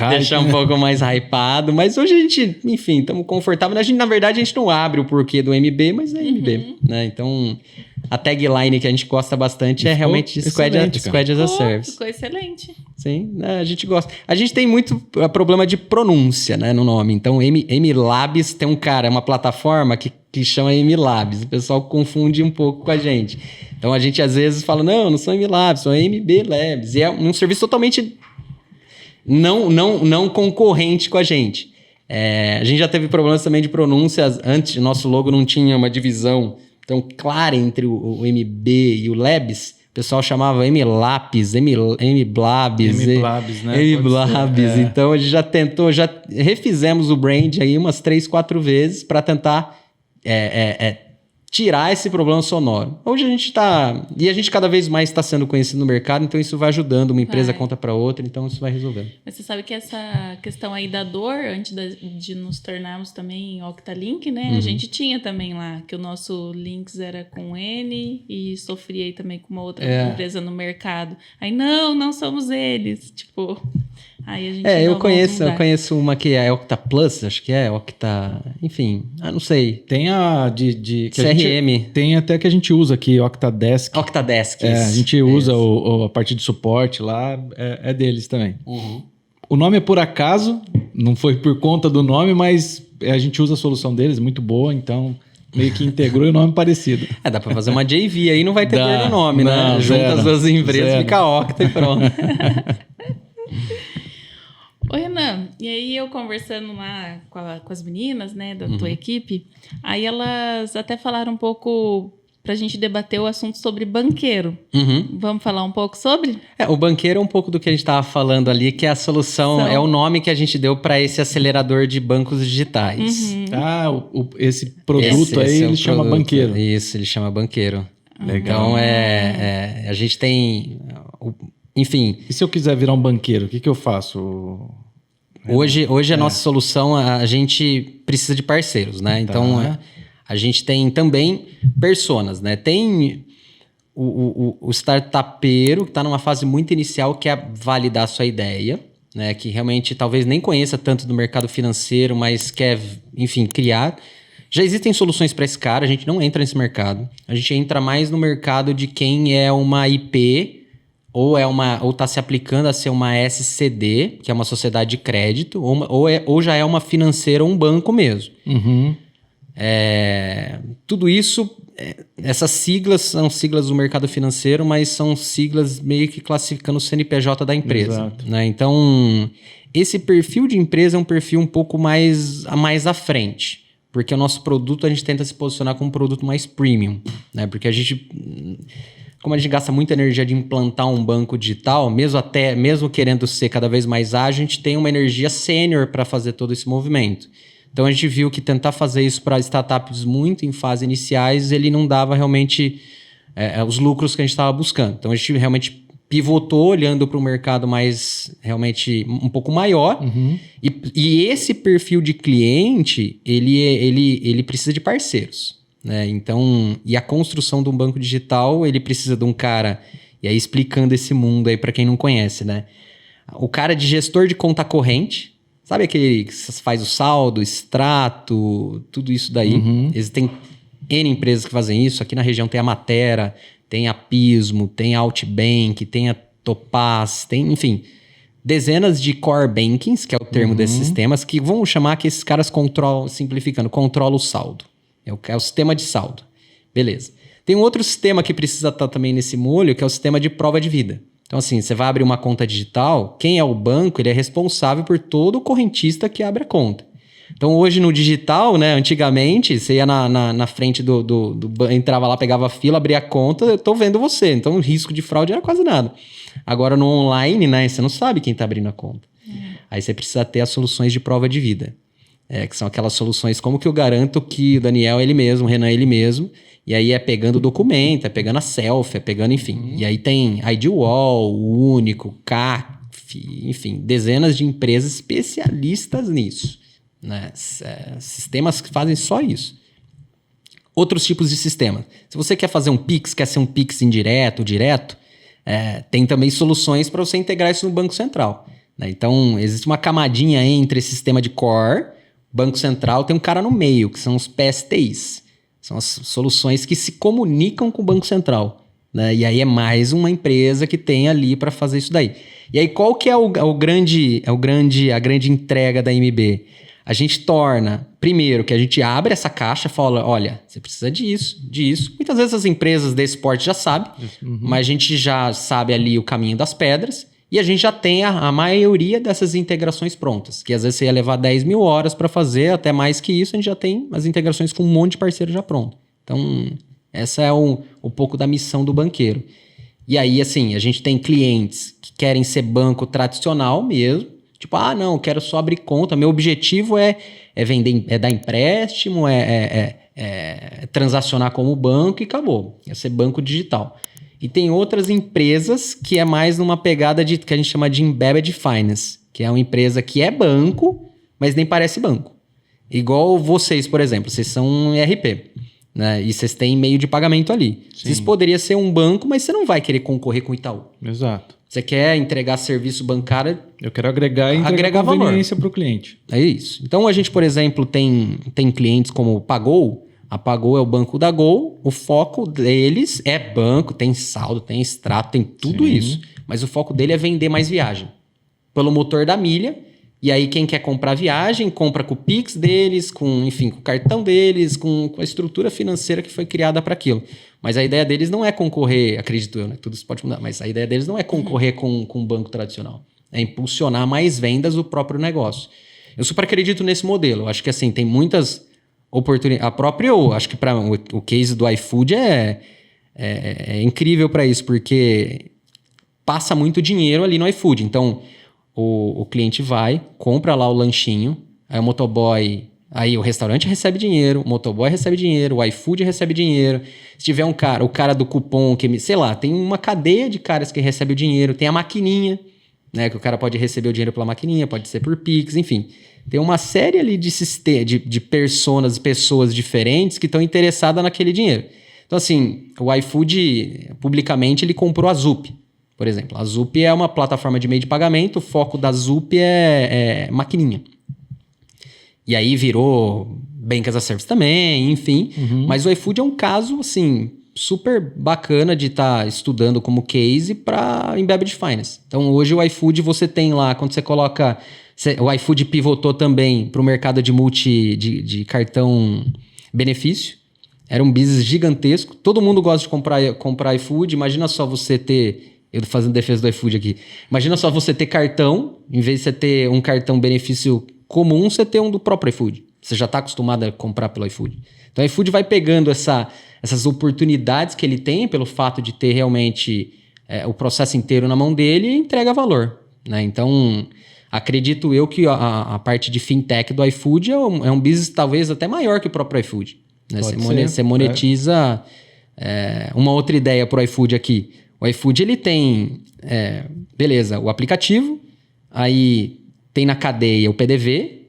Speaker 2: Deixar um pouco mais hypado. Mas hoje a gente, enfim, estamos confortáveis. Na verdade, a gente não abre o porquê do MB, mas é MB, né? Então, a tagline que a gente gosta bastante é realmente Squad as a Service.
Speaker 1: Ficou excelente.
Speaker 2: Sim, a gente gosta. A gente tem muito problema de pronúncia, né, no nome. Então, MLabs tem uma plataforma que chama MLabs. O pessoal confunde um pouco com a gente. Então, a gente às vezes fala, não sou MLabs, sou MB Labs. E é um serviço totalmente não concorrente com a gente. A gente já teve problemas também de pronúncias. Antes, nosso logo não tinha uma divisão tão clara entre o MB e o Labs. O pessoal chamava MLapis, MBlabs.
Speaker 3: MBlabs, né?
Speaker 2: MBlabs. Então, a gente já refizemos o brand aí umas 3, 4 vezes para tentar tirar esse problema sonoro. Hoje a gente e a gente cada vez mais está sendo conhecido no mercado, então isso vai ajudando, uma empresa conta para outra, então isso vai resolvendo.
Speaker 1: Mas você sabe que essa questão aí da dor, antes de nos tornarmos também Octalink, né? A gente tinha também lá, que o nosso Links era com N e sofria aí também com uma outra empresa no mercado. Aí, não somos eles. Tipo, aí a gente
Speaker 2: eu conheço uma que é Octa Plus, acho que é Octa, enfim, não sei.
Speaker 3: Tem a de
Speaker 2: CRM.
Speaker 3: Tem até que a gente usa aqui, Octadesk.
Speaker 2: Octadesk,
Speaker 3: a gente usa a parte de suporte lá, é deles também.
Speaker 2: Uhum.
Speaker 3: O nome é por acaso, não foi por conta do nome, mas a gente usa a solução deles, muito boa, então meio que integrou e o nome parecido.
Speaker 2: Dá pra fazer uma JV aí, não vai ter dor no nome, né? Junta as duas empresas, fica Octa e pronto.
Speaker 1: Ô, Renan, e aí eu conversando lá com as meninas, né, da tua equipe, aí elas até falaram um pouco pra gente debater o assunto sobre banqueiro. Vamos falar um pouco sobre?
Speaker 2: O banqueiro é um pouco do que a gente estava falando ali, que é a solução, é o nome que a gente deu para esse acelerador de bancos digitais.
Speaker 3: Esse produto ele chama banqueiro.
Speaker 2: Isso, ele chama banqueiro.
Speaker 3: Legal.
Speaker 2: Então, a gente tem... Enfim...
Speaker 3: E se eu quiser virar um banqueiro, o que eu faço?
Speaker 2: Hoje a nossa solução, a gente precisa de parceiros, né? Então, a gente tem também personas, né? Tem o startupeiro que está numa fase muito inicial, que é validar a sua ideia, né? Que realmente talvez nem conheça tanto do mercado financeiro, mas quer, enfim, criar. Já existem soluções para esse cara, a gente não entra nesse mercado. A gente entra mais no mercado de quem é uma IP... ou está se aplicando a ser uma SCD, que é uma sociedade de crédito, ou já é uma financeira ou um banco mesmo. Tudo isso, essas siglas são siglas do mercado financeiro, mas são siglas meio que classificando o CNPJ da empresa. Né? Então, esse perfil de empresa é um perfil um pouco mais à frente, porque o nosso produto a gente tenta se posicionar como um produto mais premium, né? Porque como a gente gasta muita energia de implantar um banco digital, mesmo querendo ser cada vez mais ágil, a gente tem uma energia sênior para fazer todo esse movimento. Então a gente viu que tentar fazer isso para startups muito em fase iniciais, ele não dava realmente os lucros que a gente estava buscando. Então a gente realmente pivotou olhando para o mercado mais realmente um pouco maior. E esse perfil de cliente, ele precisa de parceiros. Né? Então, e a construção de um banco digital, ele precisa de um cara, e aí explicando esse mundo aí para quem não conhece, né? O cara de gestor de conta corrente, sabe aquele que faz o saldo, extrato, tudo isso daí. Existem N empresas que fazem isso, aqui na região tem a Matera, tem a Pismo, tem a Outbank, tem a Topaz, tem, enfim, dezenas de core bankings, que é o termo desses sistemas, que vão chamar que esses caras controlam o saldo. É o sistema de saldo. Beleza. Tem um outro sistema que precisa estar também nesse molho, que é o sistema de prova de vida. Então, assim, você vai abrir uma conta digital, quem é o banco, ele é responsável por todo o correntista que abre a conta. Então, hoje no digital, né? Antigamente, você ia na frente do entrava lá, pegava a fila, abria a conta, eu tô vendo você. Então, o risco de fraude era quase nada. Agora, no online, né? Você não sabe quem tá abrindo a conta. Aí você precisa ter as soluções de prova de vida. Que são aquelas soluções, como que eu garanto que o Daniel é ele mesmo, o Renan é ele mesmo. E aí é pegando o documento, é pegando a selfie, é pegando, enfim. E aí tem ID Wall, o Único, CAF, enfim, dezenas de empresas especialistas nisso. Né? Sistemas que fazem só isso. Outros tipos de sistemas. Se você quer fazer um Pix, quer ser um Pix indireto, direto, tem também soluções para você integrar isso no Banco Central. Né? Então, existe uma camadinha entre esse sistema de core, Banco Central, tem um cara no meio, que são os PSTIs. São as soluções que se comunicam com o Banco Central. Né? E aí é mais uma empresa que tem ali para fazer isso daí. E aí qual que é a grande entrega da MB? A gente torna, primeiro, que a gente abre essa caixa e fala, olha, você precisa disso. Muitas vezes as empresas desse porte já sabem, mas a gente já sabe ali o caminho das pedras e a gente já tem a maioria dessas integrações prontas, que às vezes você ia levar 10 mil horas para fazer, até mais que isso, a gente já tem as integrações com um monte de parceiro já pronto. Então, essa é um pouco da missão do banqueiro. E aí, assim, a gente tem clientes que querem ser banco tradicional mesmo, tipo, não, eu quero só abrir conta, meu objetivo é vender, é dar empréstimo, transacionar como banco e acabou. É ser banco digital. E tem outras empresas que é mais numa pegada que a gente chama de Embedded Finance, que é uma empresa que é banco, mas nem parece banco. Igual vocês, por exemplo, vocês são um ERP, né? E vocês têm meio de pagamento ali. Sim. Vocês poderiam ser um banco, mas você não vai querer concorrer com o Itaú.
Speaker 3: Exato.
Speaker 2: Você quer entregar serviço bancário...
Speaker 3: Eu quero agregar e entregar conveniência para o cliente.
Speaker 2: É isso. Então, a gente, por exemplo, tem clientes como o Pagou. A Pagou é o banco da Gol. O foco deles é banco, tem saldo, tem extrato, tem tudo isso. Mas o foco dele é vender mais viagem. Pelo motor da milha. E aí, quem quer comprar viagem, compra com o Pix deles, com o cartão deles, com a estrutura financeira que foi criada para aquilo. Mas a ideia deles não é concorrer, acredito eu, né? Tudo isso pode mudar, mas a ideia deles não é concorrer com um banco tradicional. É impulsionar mais vendas do próprio negócio. Eu super acredito nesse modelo. Eu acho que assim, tem muitas oportunidades. A própria, eu acho que para o case do iFood é incrível para isso, porque passa muito dinheiro ali no iFood. Então, o cliente vai, compra lá o lanchinho, aí o motoboy... Aí o restaurante recebe dinheiro, o motoboy recebe dinheiro, o iFood recebe dinheiro. Se tiver o cara do cupom, sei lá, tem uma cadeia de caras que recebe o dinheiro, tem a maquininha, né? Que o cara pode receber o dinheiro pela maquininha, pode ser por Pix, enfim. Tem uma série ali de pessoas diferentes que estão interessadas naquele dinheiro. Então, assim, o iFood, publicamente, ele comprou a Zup, por exemplo. A Zup é uma plataforma de meio de pagamento, o foco da Zup é maquininha. E aí virou Bank as a Service também, enfim. Mas o iFood é um caso, assim, super bacana de estar estudando como case para Embedded Finance. Então, hoje o iFood você tem lá, quando você coloca... O iFood pivotou também para o mercado de cartão benefício. Era um business gigantesco. Todo mundo gosta de comprar iFood. Imagina só você ter... Eu tô fazendo defesa do iFood aqui. Imagina só você ter cartão, em vez de você ter um cartão benefício comum, você ter um do próprio iFood. Você já está acostumado a comprar pelo iFood. Então, o iFood vai pegando essas oportunidades que ele tem, pelo fato de ter realmente o processo inteiro na mão dele e entrega valor. Né? Então, acredito eu que a parte de fintech do iFood é um business talvez até maior que o próprio iFood. Né? Você monetiza... uma outra ideia para o iFood aqui. O iFood, ele tem... beleza, o aplicativo, aí... Tem na cadeia o PDV,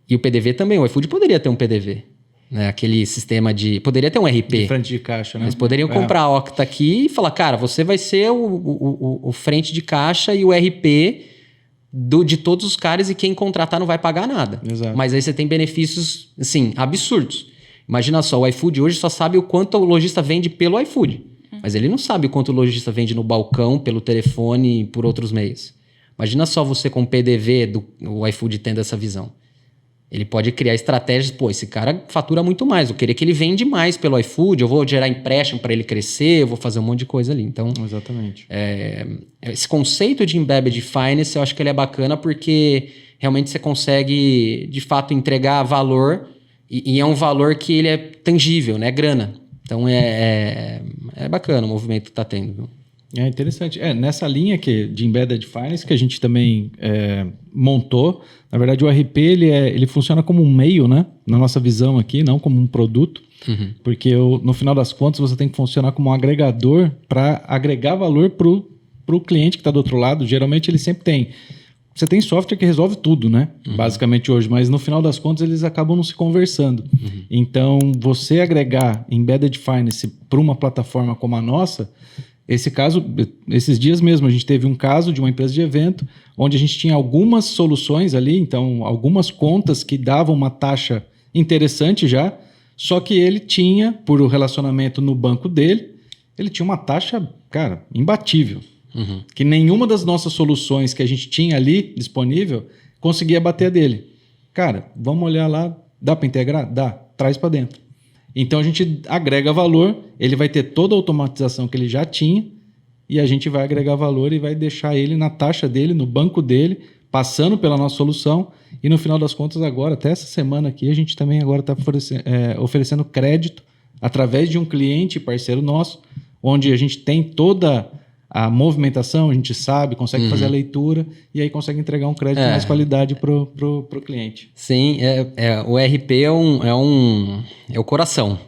Speaker 2: e o PDV também. O iFood poderia ter um PDV, né? Aquele sistema de... Poderia ter um RP.
Speaker 3: De frente de caixa, né?
Speaker 2: Eles poderiam comprar a Octa aqui e falar, cara, você vai ser o frente de caixa e o RP de todos os caras e quem contratar não vai pagar nada.
Speaker 3: Exato.
Speaker 2: Mas aí você tem benefícios, assim, absurdos. Imagina só, o iFood hoje só sabe o quanto o lojista vende pelo iFood. Mas ele não sabe o quanto o lojista vende no balcão, pelo telefone e por outros meios. Imagina só você com o PDV do iFood tendo essa visão. Ele pode criar estratégias, pô, esse cara fatura muito mais, eu queria que ele vende mais pelo iFood, eu vou gerar empréstimo para ele crescer, eu vou fazer um monte de coisa ali. Então,
Speaker 3: Exatamente.
Speaker 2: esse conceito de Embedded Finance, eu acho que ele é bacana porque realmente você consegue, de fato, entregar valor e é um valor que ele é tangível, né? Grana. Então, é bacana o movimento que tá tendo, viu?
Speaker 3: É interessante. Nessa linha de Embedded Finance que a gente também montou, na verdade o RP ele funciona como um meio, né? Na nossa visão aqui, não como um produto, porque no final das contas você tem que funcionar como um agregador para agregar valor para o cliente que está do outro lado. Geralmente ele sempre tem... Você tem software que resolve tudo, né? Basicamente hoje, mas no final das contas eles acabam não se conversando. Então, você agregar Embedded Finance para uma plataforma como a nossa... Esses dias mesmo, a gente teve um caso de uma empresa de evento, onde a gente tinha algumas soluções ali, então algumas contas que davam uma taxa interessante já, só que ele tinha, por o relacionamento no banco dele, ele tinha uma taxa, cara, imbatível. Que nenhuma das nossas soluções que a gente tinha ali disponível conseguia bater a dele. Cara, vamos olhar lá, dá para integrar? Dá, traz para dentro. Então a gente agrega valor, ele vai ter toda a automatização que ele já tinha e a gente vai agregar valor e vai deixar ele na taxa dele, no banco dele, passando pela nossa solução e no final das contas agora, até essa semana aqui, a gente também agora está oferecendo crédito através de um cliente parceiro nosso, onde a gente tem toda a movimentação, a gente sabe, consegue fazer a leitura e aí consegue entregar um crédito de mais qualidade pro cliente.
Speaker 2: Sim, o RP é o coração.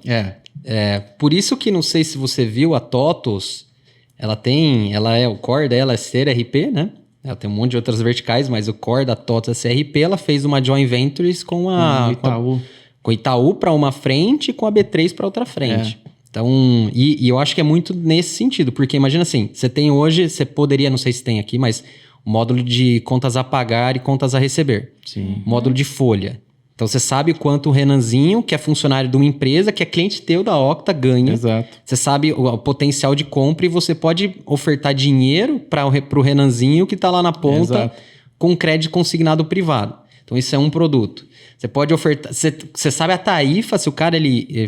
Speaker 2: Por isso que, não sei se você viu, a TOTOS, o core dela é ser RP, né? Ela tem um monte de outras verticais, mas o core da TOTOS é CRP. Ela fez uma joint ventures com
Speaker 3: Itaú.
Speaker 2: Com o Itaú para uma frente e com a B3 para outra frente. Então, e eu acho que é muito nesse sentido, porque imagina assim, você tem hoje, você poderia, não sei se tem aqui, mas o módulo de contas a pagar e contas a receber.
Speaker 3: Sim.
Speaker 2: Módulo de folha. Então, você sabe quanto o Renanzinho, que é funcionário de uma empresa, que é cliente teu da Octa, ganha.
Speaker 3: Exato.
Speaker 2: Você sabe o potencial de compra e você pode ofertar dinheiro para o Renanzinho que está lá na ponta.
Speaker 3: Exato.
Speaker 2: Com crédito consignado privado. Então, isso é um produto. Você pode ofertar... Você sabe a tarifa, se o cara ele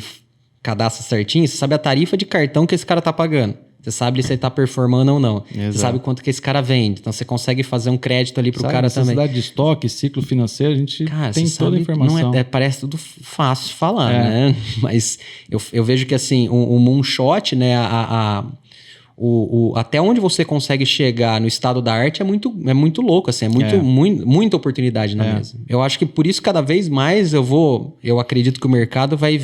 Speaker 2: cadastra certinho, você sabe a tarifa de cartão que esse cara tá pagando. Você sabe se ele tá performando ou não.
Speaker 3: Exato.
Speaker 2: Você sabe quanto que esse cara vende. Então, você consegue fazer um crédito ali pro cara também.
Speaker 3: Necessidade de estoque, ciclo financeiro, a gente tem toda a informação.
Speaker 2: Não parece tudo fácil de falar, né? Mas eu vejo que, assim, o moonshot, né? Até onde você consegue chegar no estado da arte é muito louco, assim, muita oportunidade na mesa. Eu acho que por isso, cada vez mais, eu acredito que o mercado vai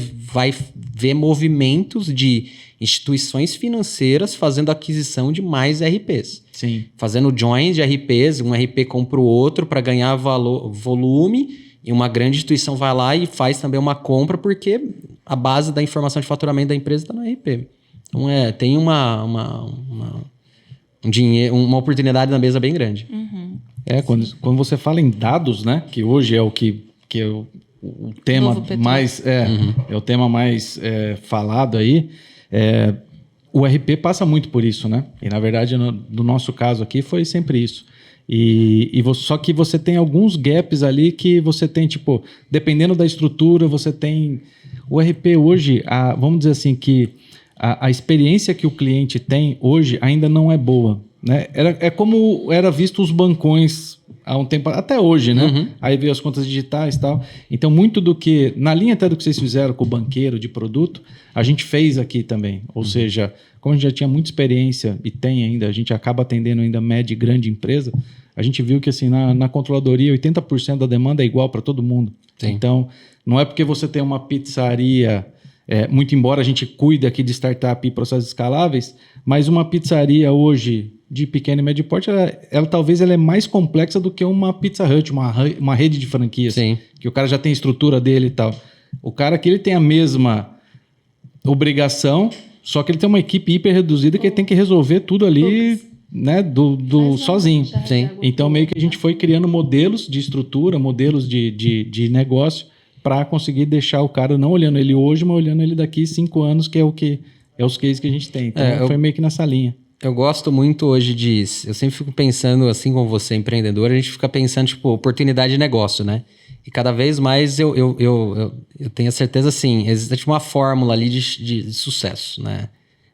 Speaker 2: ver movimentos de instituições financeiras fazendo aquisição de mais RPs.
Speaker 3: Sim.
Speaker 2: Fazendo joins de RPs, um RP compra o outro para ganhar volume, e uma grande instituição vai lá e faz também uma compra, porque a base da informação de faturamento da empresa está no RP. Então, tem uma oportunidade na mesa bem grande.
Speaker 3: Quando você fala em dados, né? Que hoje é o que é o tema mais... É o tema mais falado aí. O RP passa muito por isso, né? E, na verdade, no nosso caso aqui, foi sempre isso. Só que você tem alguns gaps ali que você tem, tipo... Dependendo da estrutura, você tem... O RP hoje, vamos dizer assim, que... A experiência que o cliente tem hoje ainda não é boa, né? É como era visto os bancões há um tempo, até hoje, né? Aí veio as contas digitais e tal. Então, muito do que, na linha até do que vocês fizeram com o banqueiro de produto, a gente fez aqui também. Ou seja, como a gente já tinha muita experiência e tem ainda, a gente acaba atendendo ainda média e grande empresa, a gente viu que assim, na controladoria, 80% da demanda é igual para todo mundo. Sim. Então, não é porque você tem uma pizzaria... muito embora a gente cuide aqui de startup e processos escaláveis, mas uma pizzaria hoje de pequeno e médio porte, ela talvez é mais complexa do que uma Pizza Hut, uma rede de franquias.
Speaker 2: Sim.
Speaker 3: Que o cara já tem a estrutura dele e tal. O cara aqui ele tem a mesma obrigação, só que ele tem uma equipe hiper reduzida que ele tem que resolver tudo ali, né, sozinho.
Speaker 2: Sim.
Speaker 3: Então meio que a gente foi criando modelos de estrutura, modelos de negócio, para conseguir deixar o cara não olhando ele hoje, mas olhando ele daqui 5 anos, que é os cases que a gente tem. Então, foi meio que nessa linha.
Speaker 2: Eu gosto muito hoje disso. Eu sempre fico pensando, assim como você, empreendedor, a gente fica pensando, tipo, oportunidade de negócio, né? E cada vez mais eu tenho a certeza, assim, existe uma fórmula ali de sucesso, né?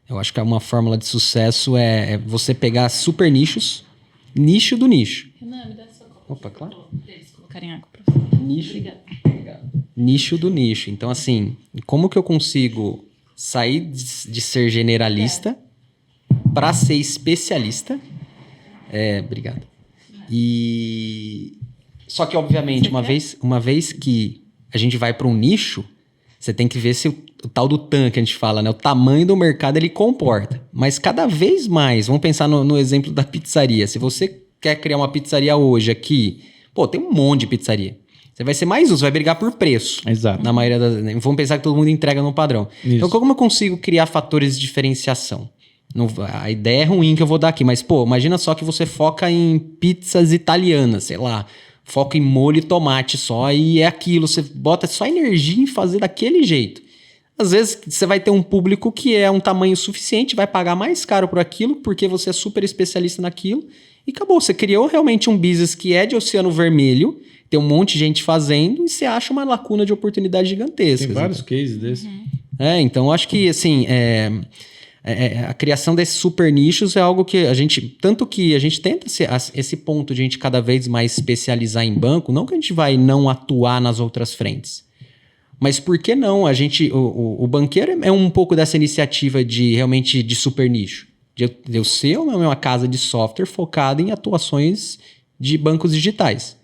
Speaker 2: Eu acho que uma fórmula de sucesso é você pegar super nichos, nicho do nicho.
Speaker 1: Renan, me dá sua copa.
Speaker 2: Opa, claro.
Speaker 1: Eles colocarem água pra você.
Speaker 2: Nicho.
Speaker 1: Obrigada.
Speaker 2: Nicho do nicho. Então, assim, como que eu consigo sair de ser generalista para ser especialista? Obrigado. Só que, obviamente, uma vez que a gente vai para um nicho, você tem que ver se o tal do TAM que a gente fala, né? O tamanho do mercado ele comporta. Mas cada vez mais, vamos pensar no exemplo da pizzaria. Se você quer criar uma pizzaria hoje aqui, pô, tem um monte de pizzaria. Você vai ser mais um, você vai brigar por preço.
Speaker 3: Exato.
Speaker 2: Na maioria das... Vamos pensar que todo mundo entrega no padrão.
Speaker 3: Isso.
Speaker 2: Então, como eu consigo criar fatores de diferenciação? A ideia é ruim que eu vou dar aqui, mas, pô, imagina só que você foca em pizzas italianas, sei lá. Foca em molho e tomate só e é aquilo. Você bota só energia em fazer daquele jeito. Às vezes, você vai ter um público que é um tamanho suficiente, vai pagar mais caro por aquilo, porque você é super especialista naquilo. E acabou. Você criou realmente um business que é de oceano vermelho, tem um monte de gente fazendo e você acha uma lacuna de oportunidade gigantesca.
Speaker 3: Tem vários cases desses.
Speaker 2: Então eu acho que assim a criação desses super nichos é algo que a gente, tanto que a gente tenta esse ponto de a gente cada vez mais especializar em banco, não que a gente vai não atuar nas outras frentes, mas por que não? O banqueiro é um pouco dessa iniciativa de realmente de super nicho, de eu ser uma casa de software focada em atuações de bancos digitais.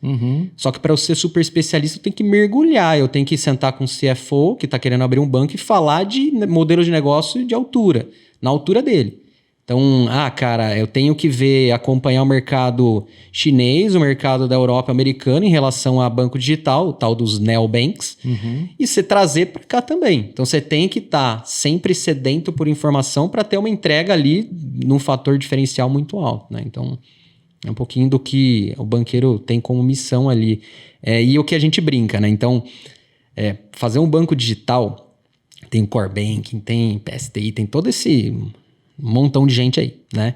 Speaker 2: Só que para eu ser super especialista, eu tenho que mergulhar, eu tenho que sentar com o CFO, que está querendo abrir um banco, e falar de modelo de negócio de altura, na altura dele. Então, cara, eu tenho que acompanhar o mercado chinês, o mercado da Europa americano em relação a banco digital, o tal dos neobanks, e você trazer para cá também. Então, você tem que estar sempre sedento por informação para ter uma entrega ali num fator diferencial muito alto, né? Então, é um pouquinho do que o banqueiro tem como missão ali. E o que a gente brinca, né? Então, fazer um banco digital, tem o Core Banking, tem PSTI, tem todo esse montão de gente aí, né?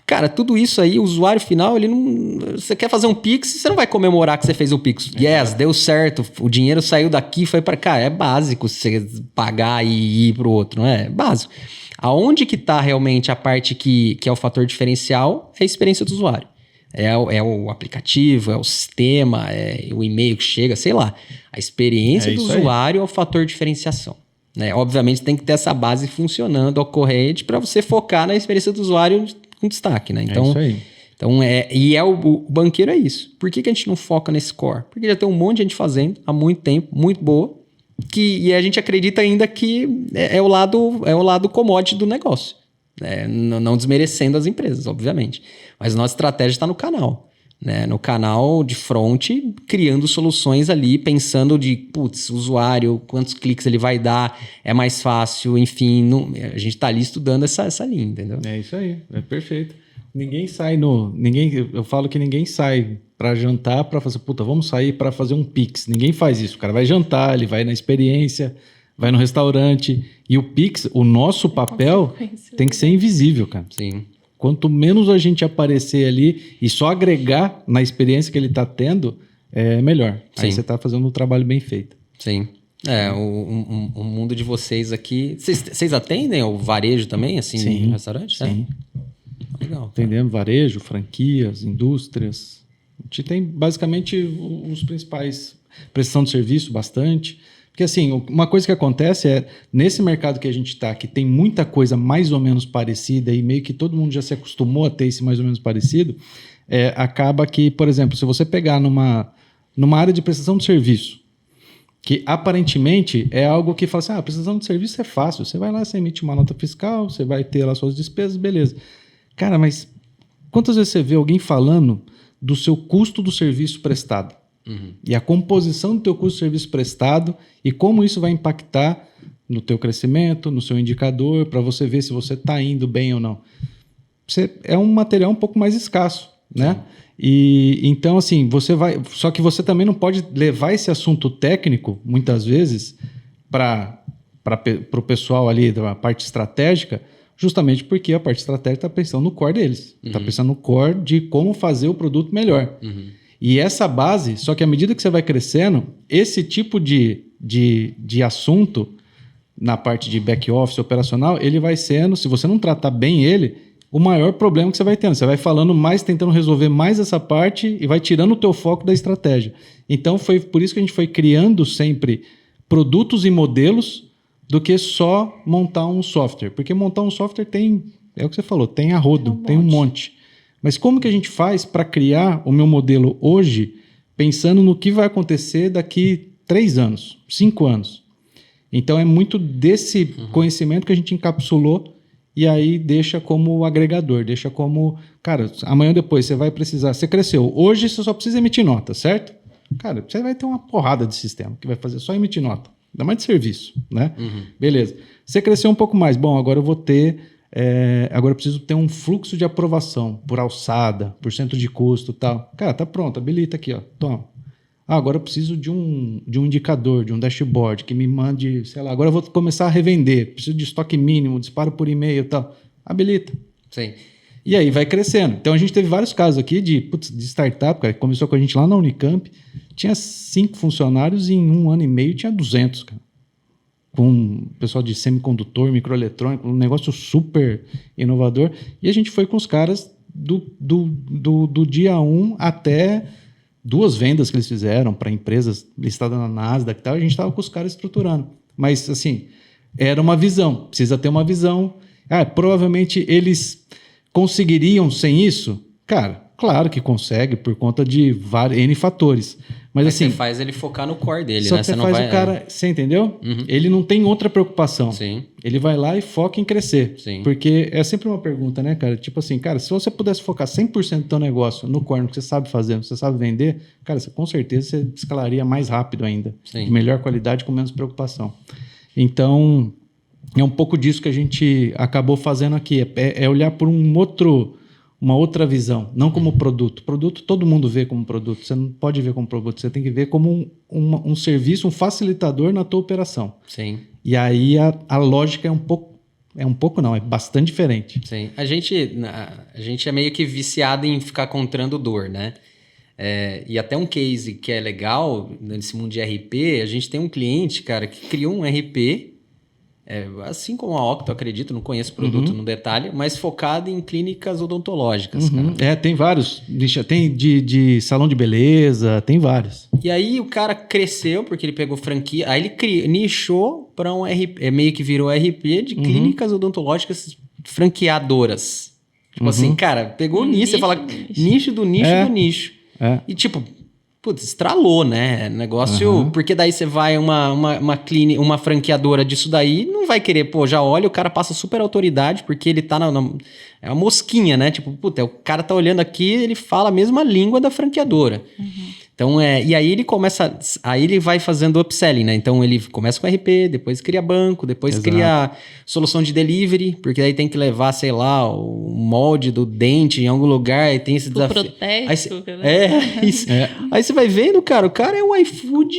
Speaker 2: Cara, tudo isso aí, o usuário final, ele não... Você quer fazer um Pix, você não vai comemorar que você fez o Pix. Yes, deu certo, o dinheiro saiu daqui, foi para cá. É básico você pagar e ir pro outro, não é? É básico. Aonde que tá realmente a parte que é o fator diferencial é a experiência do usuário. É o aplicativo, é o sistema, é o e-mail que chega, sei lá. A experiência do usuário é o fator de diferenciação. Né? Obviamente tem que ter essa base funcionando, ocorrente, para você focar na experiência do usuário com destaque. Né? Então,
Speaker 3: isso aí.
Speaker 2: Então, o banqueiro é isso. Por que a gente não foca nesse core? Porque já tem um monte de gente fazendo há muito tempo, muito boa, e a gente acredita ainda que é o lado commodity do negócio. Não desmerecendo as empresas, obviamente. Mas nossa estratégia está no canal. Né? No canal de front, criando soluções ali, pensando usuário, quantos cliques ele vai dar, é mais fácil, enfim. A gente está ali estudando essa linha, entendeu?
Speaker 3: É isso aí, é perfeito. Eu falo que ninguém sai para jantar para fazer, vamos sair para fazer um Pix. Ninguém faz isso. O cara vai jantar, ele vai na experiência, vai no restaurante. E o Pix, o nosso papel tem que ser invisível, cara.
Speaker 2: Sim.
Speaker 3: Quanto menos a gente aparecer ali e só agregar na experiência que ele está tendo, é melhor.
Speaker 2: Sim.
Speaker 3: Aí você está fazendo um trabalho bem feito.
Speaker 2: Sim. O mundo de vocês aqui... Vocês atendem o varejo também, assim,
Speaker 3: sim,
Speaker 2: no restaurante?
Speaker 3: Sim.
Speaker 2: Legal.
Speaker 3: Atendemos varejo, franquias, indústrias. A gente tem basicamente os principais. Prestação de serviço, bastante. Porque assim, uma coisa que acontece nesse mercado que a gente está, que tem muita coisa mais ou menos parecida e meio que todo mundo já se acostumou a ter esse mais ou menos parecido, acaba que, por exemplo, se você pegar numa área de prestação de serviço, que aparentemente é algo que fala assim, a prestação de serviço é fácil, você vai lá, você emite uma nota fiscal, você vai ter lá suas despesas, beleza. Cara, mas quantas vezes você vê alguém falando do seu custo do serviço prestado? E a composição do teu custo de serviço prestado e como isso vai impactar no teu crescimento, no seu indicador, para você ver se você está indo bem ou não. É um material um pouco mais escasso, né? E então, assim, só que você também não pode levar esse assunto técnico, muitas vezes, para o pessoal ali da parte estratégica, justamente porque a parte estratégica está pensando no core deles. Está pensando no core de como fazer o produto melhor. E essa base, só que à medida que você vai crescendo, esse tipo de assunto na parte de back-office operacional, ele vai sendo, se você não tratar bem ele, o maior problema que você vai tendo. Você vai falando mais, tentando resolver mais essa parte e vai tirando o teu foco da estratégia. Então, foi por isso que a gente foi criando sempre produtos e modelos do que só montar um software. Porque montar um software tem, é o que você falou, tem a rodo, tem um monte. Mas como que a gente faz para criar o meu modelo hoje, pensando no que vai acontecer daqui 3 anos, 5 anos? Então, é muito desse conhecimento que a gente encapsulou e aí deixa como agregador, deixa como... Cara, amanhã depois você vai precisar... Você cresceu. Hoje você só precisa emitir nota, certo? Cara, você vai ter uma porrada de sistema que vai fazer só emitir nota. Ainda mais de serviço, né? Beleza. Você cresceu um pouco mais. Bom, agora eu vou ter... agora eu preciso ter um fluxo de aprovação por alçada, por centro de custo e tal. Cara, tá pronto. Habilita aqui, ó. Toma. Agora eu preciso de um indicador, de um dashboard que me mande, sei lá, agora eu vou começar a revender, preciso de estoque mínimo, disparo por e-mail e tal. Habilita.
Speaker 2: Sim.
Speaker 3: E aí vai crescendo. Então a gente teve vários casos aqui de startup, cara, que começou com a gente lá na Unicamp, tinha 5 funcionários e em 1 ano e meio tinha 200, cara. Com pessoal de semicondutor, microeletrônico, um negócio super inovador. E a gente foi com os caras do dia 1 até... 2 vendas que eles fizeram para empresas listadas na Nasdaq e tal, a gente estava com os caras estruturando. Mas, assim, era uma visão. Precisa ter uma visão. Provavelmente eles conseguiriam sem isso? Cara, claro que consegue, por conta de vários N fatores. Mas assim,
Speaker 2: você faz ele focar no core dele,
Speaker 3: só
Speaker 2: né?
Speaker 3: que você
Speaker 2: não
Speaker 3: faz
Speaker 2: vai...
Speaker 3: o cara... Você entendeu? Ele não tem outra preocupação.
Speaker 2: Sim.
Speaker 3: Ele vai lá e foca em crescer.
Speaker 2: Sim.
Speaker 3: Porque é sempre uma pergunta, né, cara? Tipo assim, cara, se você pudesse focar 100% do teu negócio no core, no que você sabe fazer, no que você sabe vender, cara, com certeza você escalaria mais rápido ainda.
Speaker 2: Sim.
Speaker 3: De melhor qualidade, com menos preocupação. Então, é um pouco disso que a gente acabou fazendo aqui. É olhar por uma outra visão, não como produto. Produto todo mundo vê como produto, você não pode ver como produto, você tem que ver como um serviço, um facilitador na tua operação.
Speaker 2: Sim.
Speaker 3: E aí a lógica é bastante diferente.
Speaker 2: Sim. A gente é meio que viciado em ficar contando dor, né? E até um case que é legal nesse mundo de RP, a gente tem um cliente, cara, que criou um RP, assim como a Octo, acredito, não conheço o produto no detalhe, mas focado em clínicas odontológicas. Cara.
Speaker 3: Tem vários. Tem de salão de beleza, tem vários.
Speaker 2: E aí o cara cresceu, porque ele pegou franquia, aí ele nichou para um RP, meio que virou RP de clínicas odontológicas franqueadoras. Tipo assim, cara, pegou o nicho, você fala nicho do nicho do nicho. E tipo... Putz, estralou, né? Negócio... Porque daí você vai uma clínica, uma franqueadora disso daí, não vai querer... já olha, o cara passa super autoridade, porque ele tá é uma mosquinha, né? Tipo, o cara tá olhando aqui, ele fala a mesma língua da franqueadora. Então, e aí ele começa... Aí ele vai fazendo upselling, né? Então, ele começa com RP, depois cria banco, depois cria solução de delivery, porque aí tem que levar, sei lá, o molde do dente em algum lugar, e tem esse desafio.
Speaker 1: Protético,
Speaker 2: Isso. Aí você vai vendo, cara, o cara é um iFood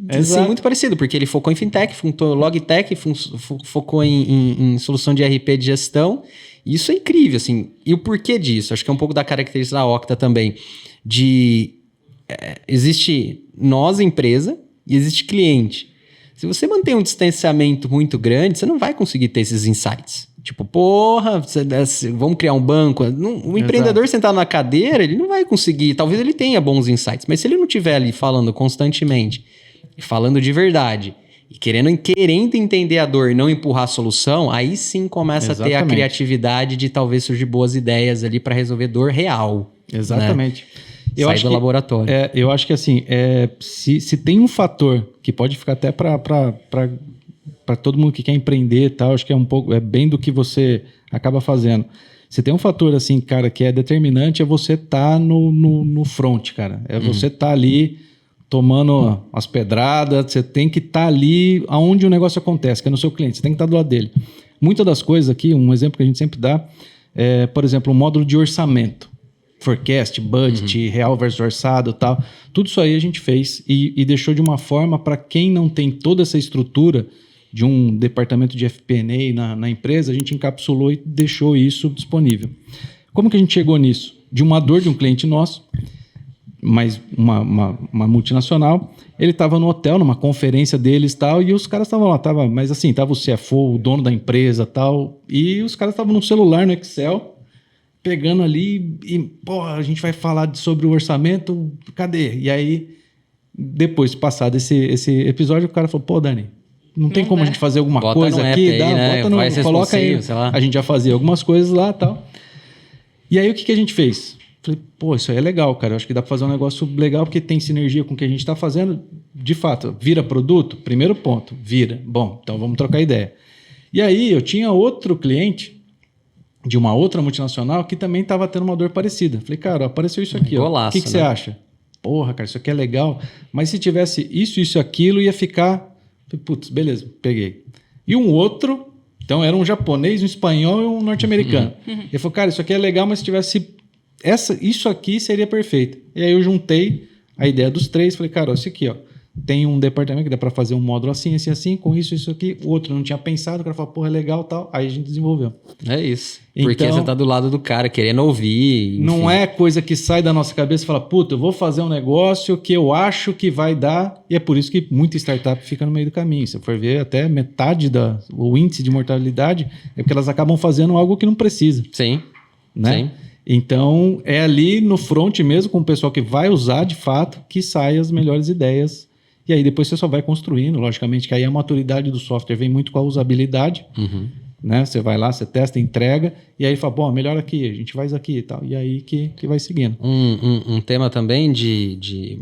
Speaker 2: assim, muito parecido, porque ele focou em fintech, focou em logtech, focou em solução de RP de gestão. Isso é incrível, assim. E o porquê disso? Acho que é um pouco da característica da Octa também, existe nós, empresa, e existe cliente. Se você mantém um distanciamento muito grande, você não vai conseguir ter esses insights. Tipo, vamos criar um banco. O empreendedor sentado na cadeira, ele não vai conseguir. Talvez ele tenha bons insights, mas se ele não estiver ali falando constantemente, falando de verdade, e querendo entender a dor e não empurrar a solução, aí sim começa a ter a criatividade de talvez surgir boas ideias ali para resolver dor real.
Speaker 3: Exatamente.
Speaker 2: Né? Sai do laboratório.
Speaker 3: Eu acho que assim, se tem um fator que pode ficar até para todo mundo que quer empreender e tal, acho que é bem do que você acaba fazendo. Se tem um fator assim, cara, que é determinante, é você estar no front, cara. É você estar ali tomando as pedradas, você tem que estar ali onde o negócio acontece, que é no seu cliente, você tem que estar do lado dele. Muitas das coisas aqui, um exemplo que a gente sempre dá, por exemplo, um módulo de orçamento. Forecast, budget, real versus orçado e tal. Tudo isso aí a gente fez e deixou de uma forma para quem não tem toda essa estrutura de um departamento de FP&A na empresa, a gente encapsulou e deixou isso disponível. Como que a gente chegou nisso? De uma dor de um cliente nosso, mas uma multinacional, ele estava no hotel, numa conferência deles e tal, e os caras estavam lá, mas assim, estava o CFO, o dono da empresa e tal, e os caras estavam no celular, no Excel, pegando ali e, pô, a gente vai falar sobre o orçamento, cadê? E aí, depois de passado esse episódio, o cara falou, pô, Dani, não tem como a gente fazer alguma coisa aqui?
Speaker 2: Aí, né?
Speaker 3: Coloca aí. Sei lá. A gente já fazia algumas coisas lá e tal. E aí, o que a gente fez? Falei, pô, isso aí é legal, cara. Eu acho que dá para fazer um negócio legal porque tem sinergia com o que a gente está fazendo. De fato, vira produto? Primeiro ponto, vira. Bom, então vamos trocar ideia. E aí, eu tinha outro cliente de uma outra multinacional que também estava tendo uma dor parecida. Falei, cara, apareceu isso aqui.
Speaker 2: Golaço,
Speaker 3: o que você acha? Porra, cara, isso aqui é legal. Mas se tivesse isso, aquilo, ia ficar... Falei, putz, beleza, peguei. E um outro, então era um japonês, um espanhol e um norte-americano. Ele falou, cara, isso aqui é legal, mas se tivesse isso aqui seria perfeito. E aí eu juntei a ideia dos três, falei, cara, isso aqui, ó, tem um departamento que dá para fazer um módulo assim, assim, assim, com isso aqui. O outro não tinha pensado, o cara falou, porra, é legal e tal. Aí a gente desenvolveu.
Speaker 2: É isso. Porque então, você tá do lado do cara, querendo ouvir. Enfim.
Speaker 3: Não é coisa que sai da nossa cabeça e fala, puta, eu vou fazer um negócio que eu acho que vai dar. E é por isso que muita startup fica no meio do caminho. Se for ver, até metade o índice de mortalidade é porque elas acabam fazendo algo que não precisa.
Speaker 2: Sim.
Speaker 3: Né? Sim. Então, é ali no front mesmo, com o pessoal que vai usar de fato, que saem as melhores ideias. E aí depois você só vai construindo, logicamente, que aí a maturidade do software vem muito com a usabilidade, né? Você vai lá, você testa, entrega, e aí fala, bom, melhor aqui, a gente faz aqui e tal. E aí que vai seguindo.
Speaker 2: Um tema também de...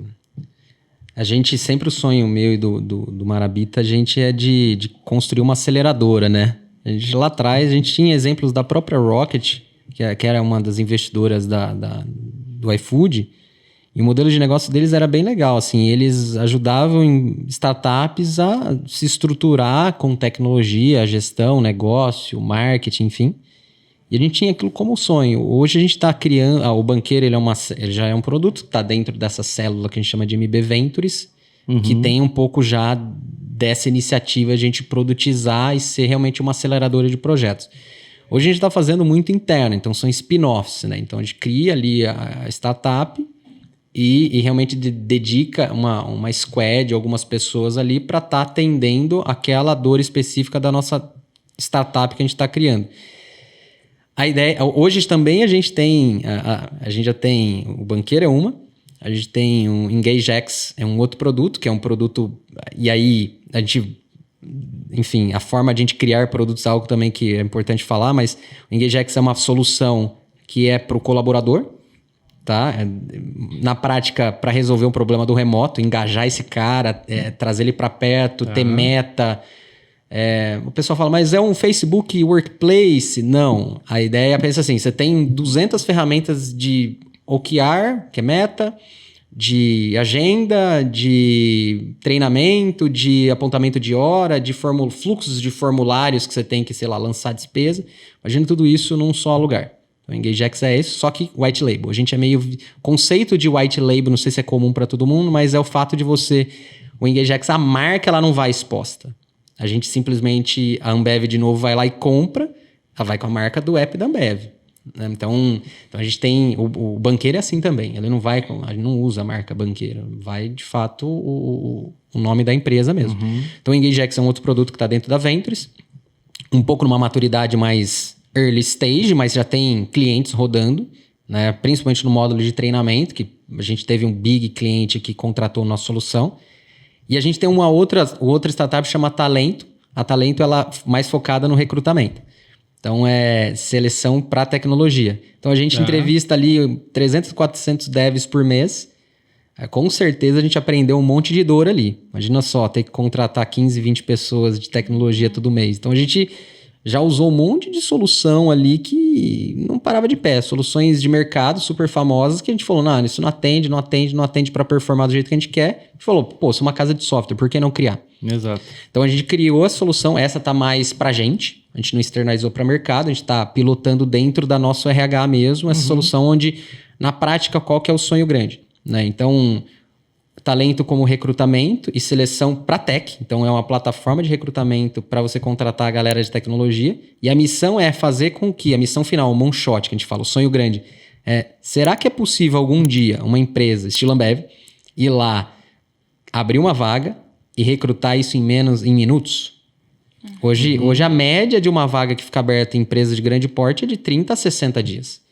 Speaker 2: A gente, sempre o sonho meu e do Marabita, a gente é de construir uma aceleradora, né? A gente, lá atrás, a gente tinha exemplos da própria Rocket, que era uma das investidoras do iFood, e o modelo de negócio deles era bem legal, assim, eles ajudavam em startups a se estruturar com tecnologia, gestão, negócio, marketing, enfim. E a gente tinha aquilo como sonho. Hoje a gente está criando... o Banqueiro ele já é um produto que está dentro dessa célula que a gente chama de MB Ventures, que tem um pouco já dessa iniciativa de a gente produtizar e ser realmente uma aceleradora de projetos. Hoje a gente está fazendo muito interno, então são spin-offs, né? Então a gente cria ali a startup e realmente dedica uma squad, algumas pessoas ali para estar atendendo aquela dor específica da nossa startup que a gente está criando. A ideia, hoje também a gente tem, a gente já tem, o Banqueiro é uma, a gente tem o EngageX, é um outro produto, que é um produto, e aí a gente, enfim, a forma de a gente criar produtos é algo também que é importante falar, mas o EngageX é uma solução que é para o colaborador, tá? Na prática, para resolver um problema do remoto, engajar esse cara, trazer ele para perto, ter meta. O pessoal fala, mas é um Facebook Workplace? Não. A ideia é, pensa assim, você tem 200 ferramentas de OKR, que é meta, de agenda, de treinamento, de apontamento de hora, de fluxos de formulários que você tem que, sei lá, lançar despesa. Imagina tudo isso num só lugar. Então, o EngageX é esse, só que white label. A gente é meio... Conceito de white label, não sei se é comum para todo mundo, mas é o fato de você... O EngageX, a marca, ela não vai exposta. A gente simplesmente... A Ambev, de novo, vai lá e compra. Ela vai com a marca do app da Ambev. Né? Então, a gente tem... O Banqueiro é assim também. Ele não vai... A gente não usa a marca Banqueiro. Vai, de fato, o nome da empresa mesmo. Então, o EngageX é um outro produto que está dentro da Ventures. Um pouco numa maturidade mais... early stage, mas já tem clientes rodando, né? Principalmente no módulo de treinamento, que a gente teve um big cliente que contratou a nossa solução. E a gente tem uma outra startup que chama Talento. A Talento ela é mais focada no recrutamento. Então, é seleção para tecnologia. Então, a gente entrevista ali 300, 400 devs por mês. Com certeza, a gente aprendeu um monte de dor ali. Imagina só, ter que contratar 15, 20 pessoas de tecnologia todo mês. Então, a gente... já usou um monte de solução ali que não parava de pé. Soluções de mercado super famosas que a gente falou, não, isso não atende para performar do jeito que a gente quer. A gente falou, pô, isso é uma casa de software, por que não criar?
Speaker 3: Exato.
Speaker 2: Então a gente criou a solução, essa tá mais pra gente, a gente não externalizou para mercado, a gente tá pilotando dentro da nosso RH mesmo, essa solução onde, na prática, qual que é o sonho grande? Né? Então, talento como recrutamento e seleção para tech. Então, é uma plataforma de recrutamento para você contratar a galera de tecnologia. E a missão é fazer com que a missão final, o moonshot, que a gente fala, o sonho grande, será que é possível algum dia uma empresa, estilo Ambev, ir lá, abrir uma vaga e recrutar isso em minutos? Hoje a média de uma vaga que fica aberta em empresas de grande porte é de 30 a 60 dias.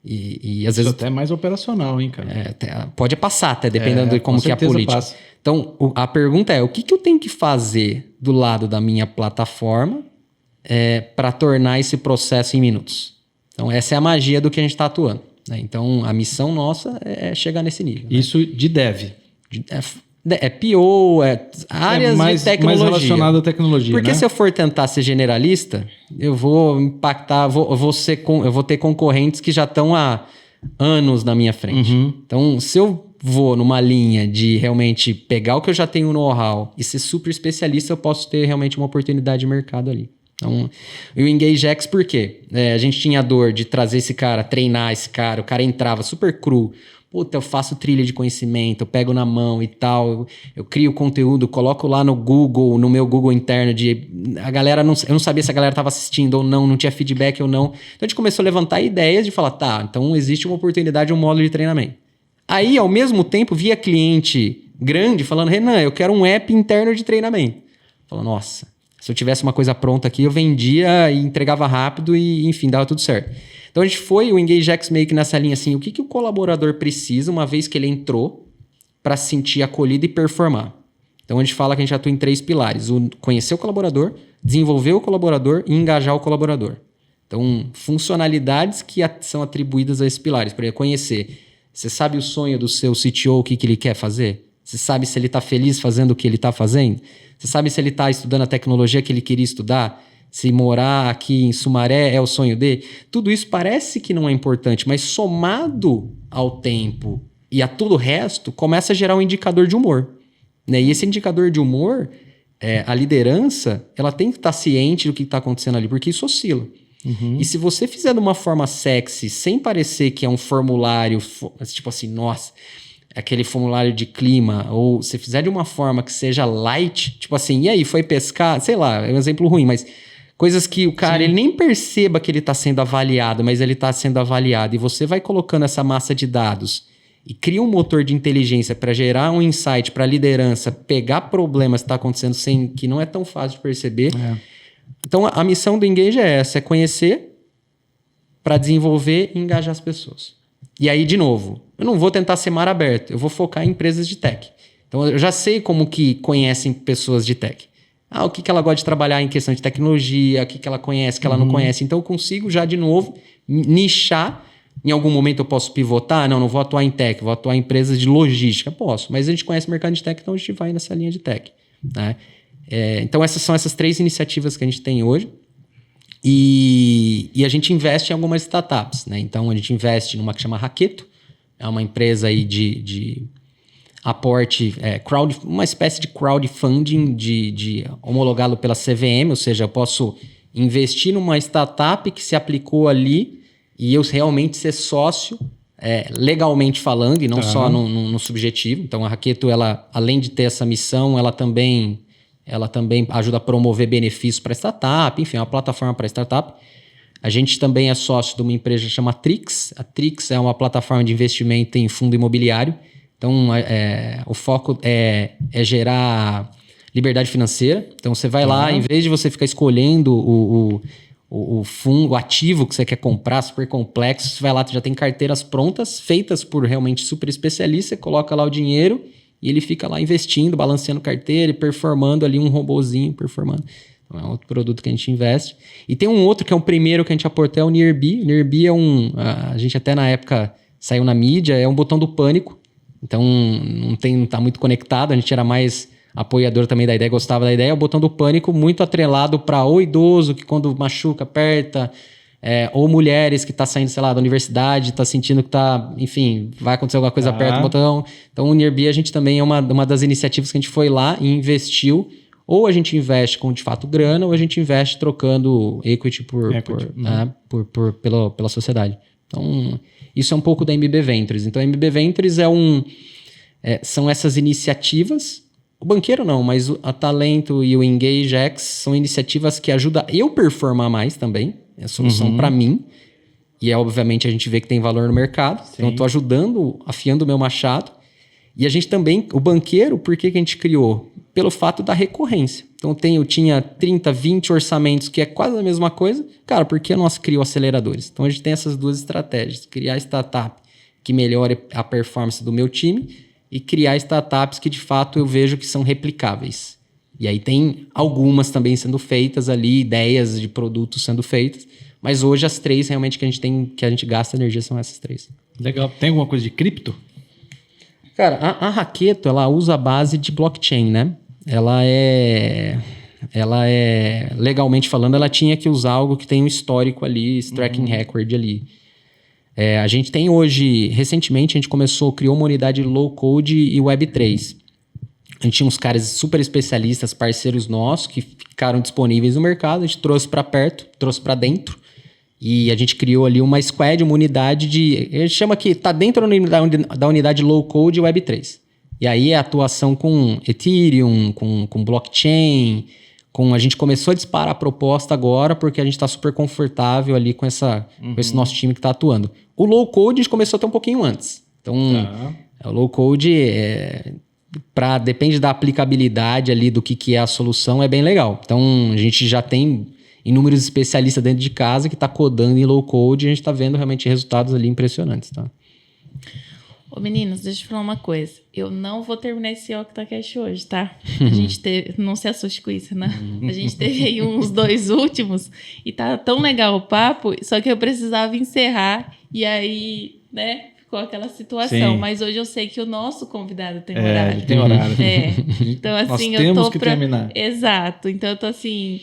Speaker 2: E às vezes
Speaker 3: até é mais operacional, hein, cara?
Speaker 2: Pode passar até, dependendo de como que é a política. Passa. Então, a pergunta é, o que eu tenho que fazer do lado da minha plataforma para tornar esse processo em minutos? Então, essa é a magia do que a gente está atuando. Né? Então, a missão nossa é chegar nesse nível.
Speaker 3: Isso, né? De dev.
Speaker 2: PO, áreas de tecnologia.
Speaker 3: Mais relacionado à tecnologia,
Speaker 2: porque,
Speaker 3: né?
Speaker 2: Se eu for tentar ser generalista, eu vou impactar, eu vou ter concorrentes que já estão há anos na minha frente. Então, se eu vou numa linha de realmente pegar o que eu já tenho no know-how e ser super especialista, eu posso ter realmente uma oportunidade de mercado ali. Então, e o EngageX, por quê? A gente tinha a dor de trazer esse cara, treinar esse cara, o cara entrava super cru. Puta, eu faço trilha de conhecimento, eu pego na mão e tal, eu crio conteúdo, coloco lá no Google, no meu Google interno, a galera eu não sabia se a galera estava assistindo ou não tinha feedback ou não. Então a gente começou a levantar ideias de falar, tá, então existe uma oportunidade, um módulo de treinamento. Aí, ao mesmo tempo, via cliente grande falando, Renan, eu quero um app interno de treinamento. Falando, nossa, se eu tivesse uma coisa pronta aqui, eu vendia e entregava rápido e, enfim, dava tudo certo. Então, a gente foi o EngageX meio que nessa linha assim, o que o colaborador precisa uma vez que ele entrou para se sentir acolhido e performar. Então, a gente fala que a gente atua em 3 pilares. Conhecer o colaborador, desenvolver o colaborador e engajar o colaborador. Então, funcionalidades que são atribuídas a esses pilares. Por exemplo, conhecer. Você sabe o sonho do seu CTO, o que ele quer fazer? Você sabe se ele está feliz fazendo o que ele está fazendo? Você sabe se ele está estudando a tecnologia que ele queria estudar? Se morar aqui em Sumaré é o sonho dele? Tudo isso parece que não é importante, mas somado ao tempo e a tudo o resto, começa a gerar um indicador de humor. Né? E esse indicador de humor, a liderança, ela tem que estar ciente do que está acontecendo ali, porque isso oscila. E se você fizer de uma forma sexy, sem parecer que é um formulário, tipo assim, nossa, aquele formulário de clima, ou se fizer de uma forma que seja light, tipo assim, e aí, foi pescar? Sei lá, é um exemplo ruim, mas coisas que o cara, ele nem perceba que ele está sendo avaliado, mas ele está sendo avaliado, e você vai colocando essa massa de dados e cria um motor de inteligência para gerar um insight para a liderança, pegar problemas que estão acontecendo que não é tão fácil de perceber. Então, a missão do Engage é essa, é conhecer para desenvolver e engajar as pessoas. E aí, de novo, eu não vou tentar ser mar aberto, eu vou focar em empresas de tech. Então, eu já sei como que conhecem pessoas de tech. O que ela gosta de trabalhar em questão de tecnologia, o que ela conhece, o que ela não conhece. Então, eu consigo já, de novo, nichar. Em algum momento eu posso pivotar? Não vou atuar em tech, vou atuar em empresas de logística. Posso, mas a gente conhece o mercado de tech, então a gente vai nessa linha de tech. Né? Então, essas são essas 3 iniciativas que a gente tem hoje. E a gente investe em algumas startups. Né? Então, a gente investe numa que chama Raqueto. É uma empresa aí de aporte, uma espécie de crowdfunding de homologado pela CVM. Ou seja, eu posso investir numa startup que se aplicou ali e eu realmente ser sócio, legalmente falando, e não só no subjetivo. Então, a Raqueto, ela, além de ter essa missão, ela também ajuda a promover benefícios para startup, enfim, é uma plataforma para startup. A gente também é sócio de uma empresa que chama Trix. A Trix é uma plataforma de investimento em fundo imobiliário. Então, o foco é gerar liberdade financeira. Então, você vai lá, em vez de você ficar escolhendo o fundo, o ativo que você quer comprar, super complexo, você vai lá, já tem carteiras prontas, feitas por realmente super especialistas, você coloca lá o dinheiro e ele fica lá investindo, balanceando carteira e performando ali um robozinho performando. Então, é outro produto que a gente investe. E tem um outro que é o primeiro que a gente aportou, é o Nearby. O Nearby é a gente até na época saiu na mídia, é um botão do pânico. Então, não tá muito conectado, a gente era mais apoiador também da ideia, gostava da ideia. É o botão do pânico muito atrelado para o idoso que quando machuca, aperta, ou mulheres que tá saindo, sei lá, da universidade, tá sentindo que tá, enfim, vai acontecer alguma coisa, aperta o botão. Então, o Nearby a gente também é uma das iniciativas que a gente foi lá e investiu. Ou a gente investe com, de fato, grana, ou a gente investe trocando equity pela sociedade. Então, isso é um pouco da MB Ventures. Então, a MB Ventures é são essas iniciativas. O banqueiro não, mas a Talento e o EngageX são iniciativas que ajudam eu performar mais também. É a solução para mim. E obviamente a gente vê que tem valor no mercado. Sim. Então eu estou ajudando, afiando o meu machado. E a gente também, o banqueiro, por que a gente criou? Pelo fato da recorrência. Então eu tinha 30, 20 orçamentos, que é quase a mesma coisa. Cara, por que nós criamos aceleradores? Então a gente tem essas duas estratégias. Criar startup que melhore a performance do meu time e criar startups que de fato eu vejo que são replicáveis. E aí tem algumas também sendo feitas ali, ideias de produtos sendo feitas, mas hoje as 3 realmente que a gente gasta energia são essas 3.
Speaker 3: Legal. Tem alguma coisa de cripto?
Speaker 2: Cara, a Raketo, ela usa a base de blockchain, né? Ela é, legalmente falando, ela tinha que usar algo que tem um histórico ali, esse tracking record ali. A gente tem hoje, recentemente, a gente criou uma unidade low code e Web3. A gente tinha uns caras super especialistas, parceiros nossos, que ficaram disponíveis no mercado, a gente trouxe para perto, trouxe para dentro, e a gente criou ali uma squad, uma unidade a gente chama que está dentro da unidade low code e Web3. E aí a atuação com Ethereum, com blockchain, a gente começou a disparar a proposta agora porque a gente está super confortável ali com esse nosso time que está atuando. O low code a gente começou até um pouquinho antes. Então, o low code, depende da aplicabilidade ali do que é a solução, é bem legal. Então, a gente já tem inúmeros especialistas dentro de casa que está codando em low code e a gente está vendo realmente resultados ali impressionantes. Tá?
Speaker 1: Ô meninos, deixa eu falar uma coisa. Eu não vou terminar esse OctaCast hoje, tá? A gente teve... Não se assuste com isso, né? A gente teve aí uns 2 últimos e tá tão legal o papo, só que eu precisava encerrar e aí, né? Ficou aquela situação. Sim. Mas hoje eu sei que o nosso convidado tem horário.
Speaker 3: Tem horário.
Speaker 1: Então, assim,
Speaker 3: nós temos que terminar.
Speaker 1: Exato. Então, eu tô, assim,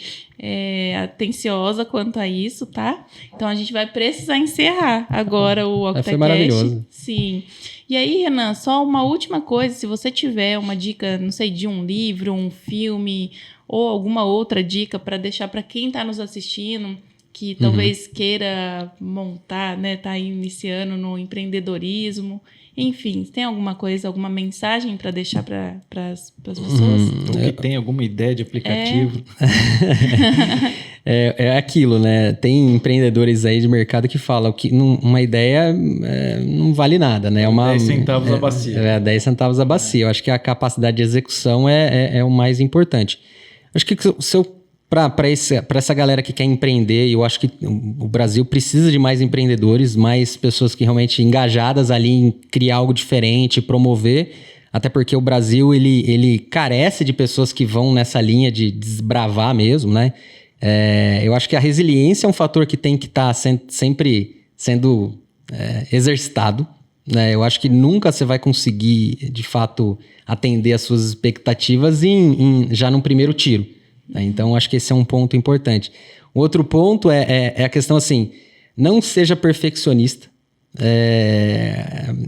Speaker 1: atenciosa quanto a isso, tá? Então, a gente vai precisar encerrar agora o OctaCast.
Speaker 2: Foi maravilhoso.
Speaker 1: Sim. E aí, Renan, só uma última coisa. Se você tiver uma dica, não sei, de um livro, um filme ou alguma outra dica para deixar para quem está nos assistindo, que talvez queira montar, né? Tá aí iniciando no empreendedorismo. Enfim, tem alguma coisa, alguma mensagem para deixar para as pessoas?
Speaker 3: Ou que tem alguma ideia de aplicativo.
Speaker 2: É aquilo, né? Tem empreendedores aí de mercado que falam que uma ideia não vale nada, né?
Speaker 3: 10 centavos a bacia.
Speaker 2: 10 centavos a bacia. Eu acho que a capacidade de execução é o mais importante. Acho que para essa galera que quer empreender, eu acho que o Brasil precisa de mais empreendedores, mais pessoas que realmente engajadas ali em criar algo diferente, promover, até porque o Brasil ele carece de pessoas que vão nessa linha de desbravar mesmo, né? Eu acho que a resiliência é um fator que tem que estar sempre sendo exercitado, né? Eu acho que nunca você vai conseguir, de fato, atender às suas expectativas já num primeiro tiro. Então, acho que esse é um ponto importante. O outro ponto é a questão assim, não seja perfeccionista.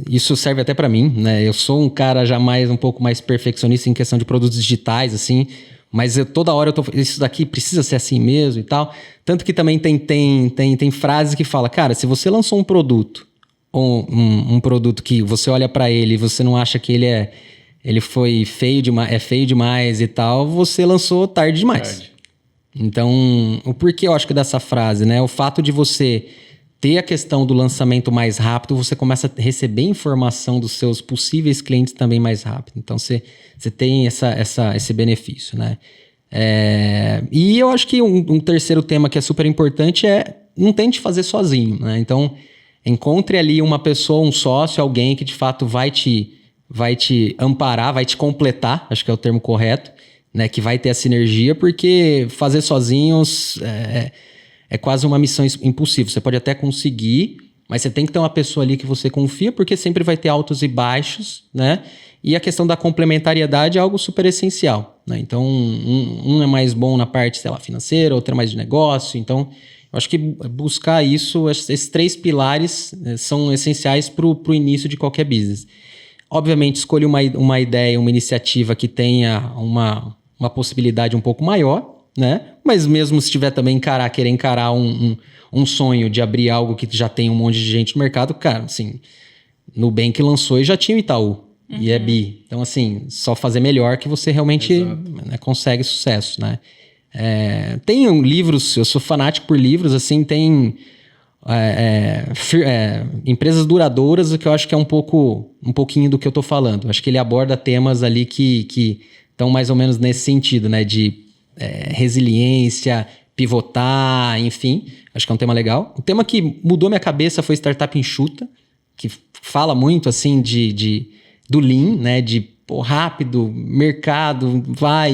Speaker 2: Isso serve até para mim, né? Eu sou um cara um pouco mais perfeccionista em questão de produtos digitais, assim, mas toda hora isso daqui precisa ser assim mesmo e tal. Tanto que também tem frases que fala, cara, se você lançou um produto, ou um produto que você olha para ele e você não acha que ele foi feio demais e tal, você lançou tarde demais. Então, o porquê eu acho que dessa frase, né? O fato de você ter a questão do lançamento mais rápido, você começa a receber informação dos seus possíveis clientes também mais rápido. Então, você tem esse benefício, né? E eu acho que um terceiro tema que é super importante não tente fazer sozinho, né? Então, encontre ali uma pessoa, um sócio, alguém que de fato vai te amparar, vai te completar, acho que é o termo correto, né? Que vai ter a sinergia, porque fazer sozinhos é quase uma missão impossível. Você pode até conseguir, mas você tem que ter uma pessoa ali que você confia, porque sempre vai ter altos e baixos, né? E a questão da complementariedade é algo super essencial, né? Então, um é mais bom na parte, sei lá, financeira, outro é mais de negócio. Então, eu acho que buscar isso, esses 3 pilares são essenciais para o início de qualquer business. Obviamente, escolha uma ideia, uma iniciativa que tenha uma possibilidade um pouco maior, né? Mas mesmo se tiver também querer encarar um sonho de abrir algo que já tem um monte de gente no mercado, cara, assim, Nubank lançou e já tinha o Itaú, e é bi. Então, assim, só fazer melhor que você realmente, né, consegue sucesso, né? Tem livros, eu sou fanático por livros, assim, tem empresas duradouras, o que eu acho que é um pouquinho do que eu tô falando. Acho que ele aborda temas ali que estão mais ou menos nesse sentido, né? De resiliência, pivotar, enfim. Acho que é um tema legal. Um tema que mudou minha cabeça foi Startup Enxuta, que fala muito, assim, do Lean, né? De rápido, mercado,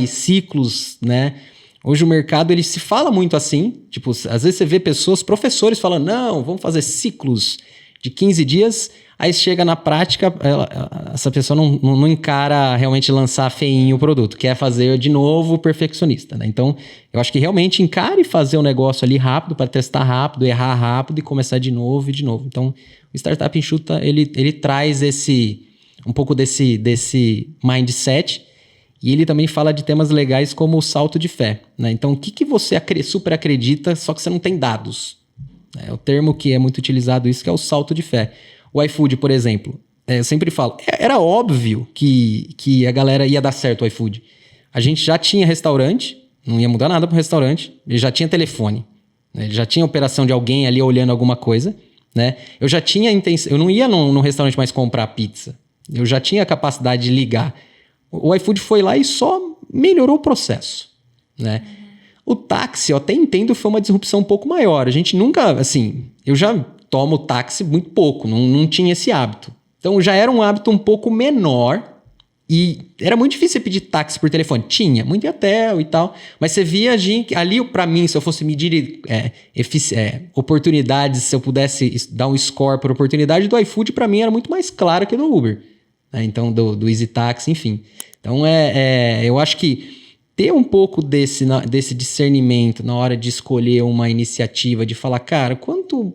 Speaker 2: ciclos, né? Hoje o mercado, ele se fala muito assim, tipo, às vezes você vê professores falando, não, vamos fazer ciclos de 15 dias, aí chega na prática, essa pessoa não encara realmente lançar feinho o produto, quer fazer de novo perfeccionista, né? Então, eu acho que realmente encare fazer o negócio ali rápido, para testar rápido, errar rápido e começar de novo e de novo. Então, o Startup Enxuta, ele traz um pouco desse mindset. E ele também fala de temas legais como o salto de fé, né? Então, o que você super acredita, só que você não tem dados? É o termo que é muito utilizado isso, que é o salto de fé. O iFood, por exemplo, eu sempre falo, era óbvio que a galera ia dar certo o iFood. A gente já tinha restaurante, não ia mudar nada pro restaurante, ele já tinha telefone, né? Ele já tinha operação de alguém ali olhando alguma coisa, né? Eu já tinha intenção, eu não ia num restaurante mais comprar pizza, eu já tinha a capacidade de ligar. O iFood foi lá e só melhorou o processo, né? O táxi, eu até entendo, foi uma disrupção um pouco maior. A gente nunca, assim, eu já tomo táxi muito pouco, não tinha esse hábito. Então já era um hábito um pouco menor e era muito difícil você pedir táxi por telefone. Tinha, muito hotel e tal, mas você via ali, para mim, se eu fosse medir oportunidades, se eu pudesse dar um score por oportunidade, do iFood para mim era muito mais claro que do Uber. Então, do Easy Taxi, enfim. Então, eu acho que ter um pouco desse discernimento na hora de escolher uma iniciativa, de falar, cara, quanto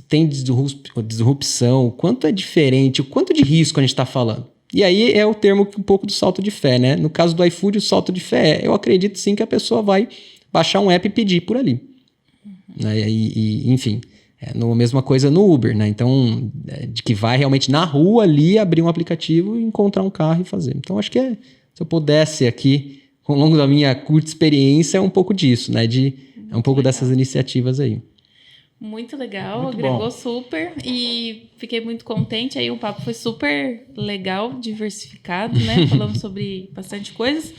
Speaker 2: tem disrupção, quanto é diferente, o quanto de risco a gente está falando. E aí é o termo um pouco do salto de fé, né? No caso do iFood, o salto de fé eu acredito sim que a pessoa vai baixar um app e pedir por ali. Né? Enfim... a mesma coisa no Uber, né? Então, de que vai realmente na rua ali abrir um aplicativo e encontrar um carro e fazer. Então, acho que se eu pudesse aqui, ao longo da minha curta experiência, é um pouco disso, né? É um pouco legal. Dessas iniciativas aí.
Speaker 1: Muito legal,
Speaker 3: muito
Speaker 1: agregou
Speaker 3: bom.
Speaker 1: Super e fiquei muito contente. Aí o papo foi super legal, diversificado, né? Falamos sobre bastante coisas.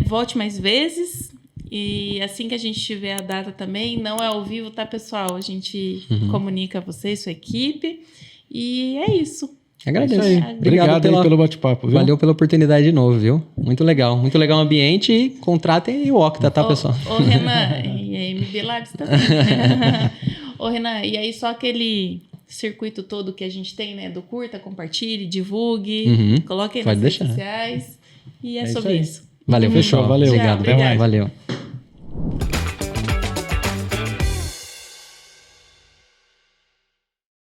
Speaker 1: Volte mais vezes. E assim que a gente tiver a data também, não é ao vivo, tá, pessoal? A gente comunica a você, sua equipe. E é isso.
Speaker 2: Agradeço.
Speaker 3: É isso aí. Obrigado pelo bate-papo, viu?
Speaker 2: Valeu pela oportunidade de novo, viu? Muito legal o ambiente e contratem aí o Octa, tá, pessoal?
Speaker 1: Ô, Renan, e a MB Labs também. Ô, Renan, e aí só aquele circuito todo que a gente tem, né? Do curta, compartilhe, divulgue, coloque aí nas redes sociais. E é sobre isso.
Speaker 2: Valeu,
Speaker 3: Fechou,
Speaker 2: pessoal.
Speaker 3: valeu.
Speaker 2: Obrigado.
Speaker 1: Tchau, obrigado.
Speaker 2: Valeu.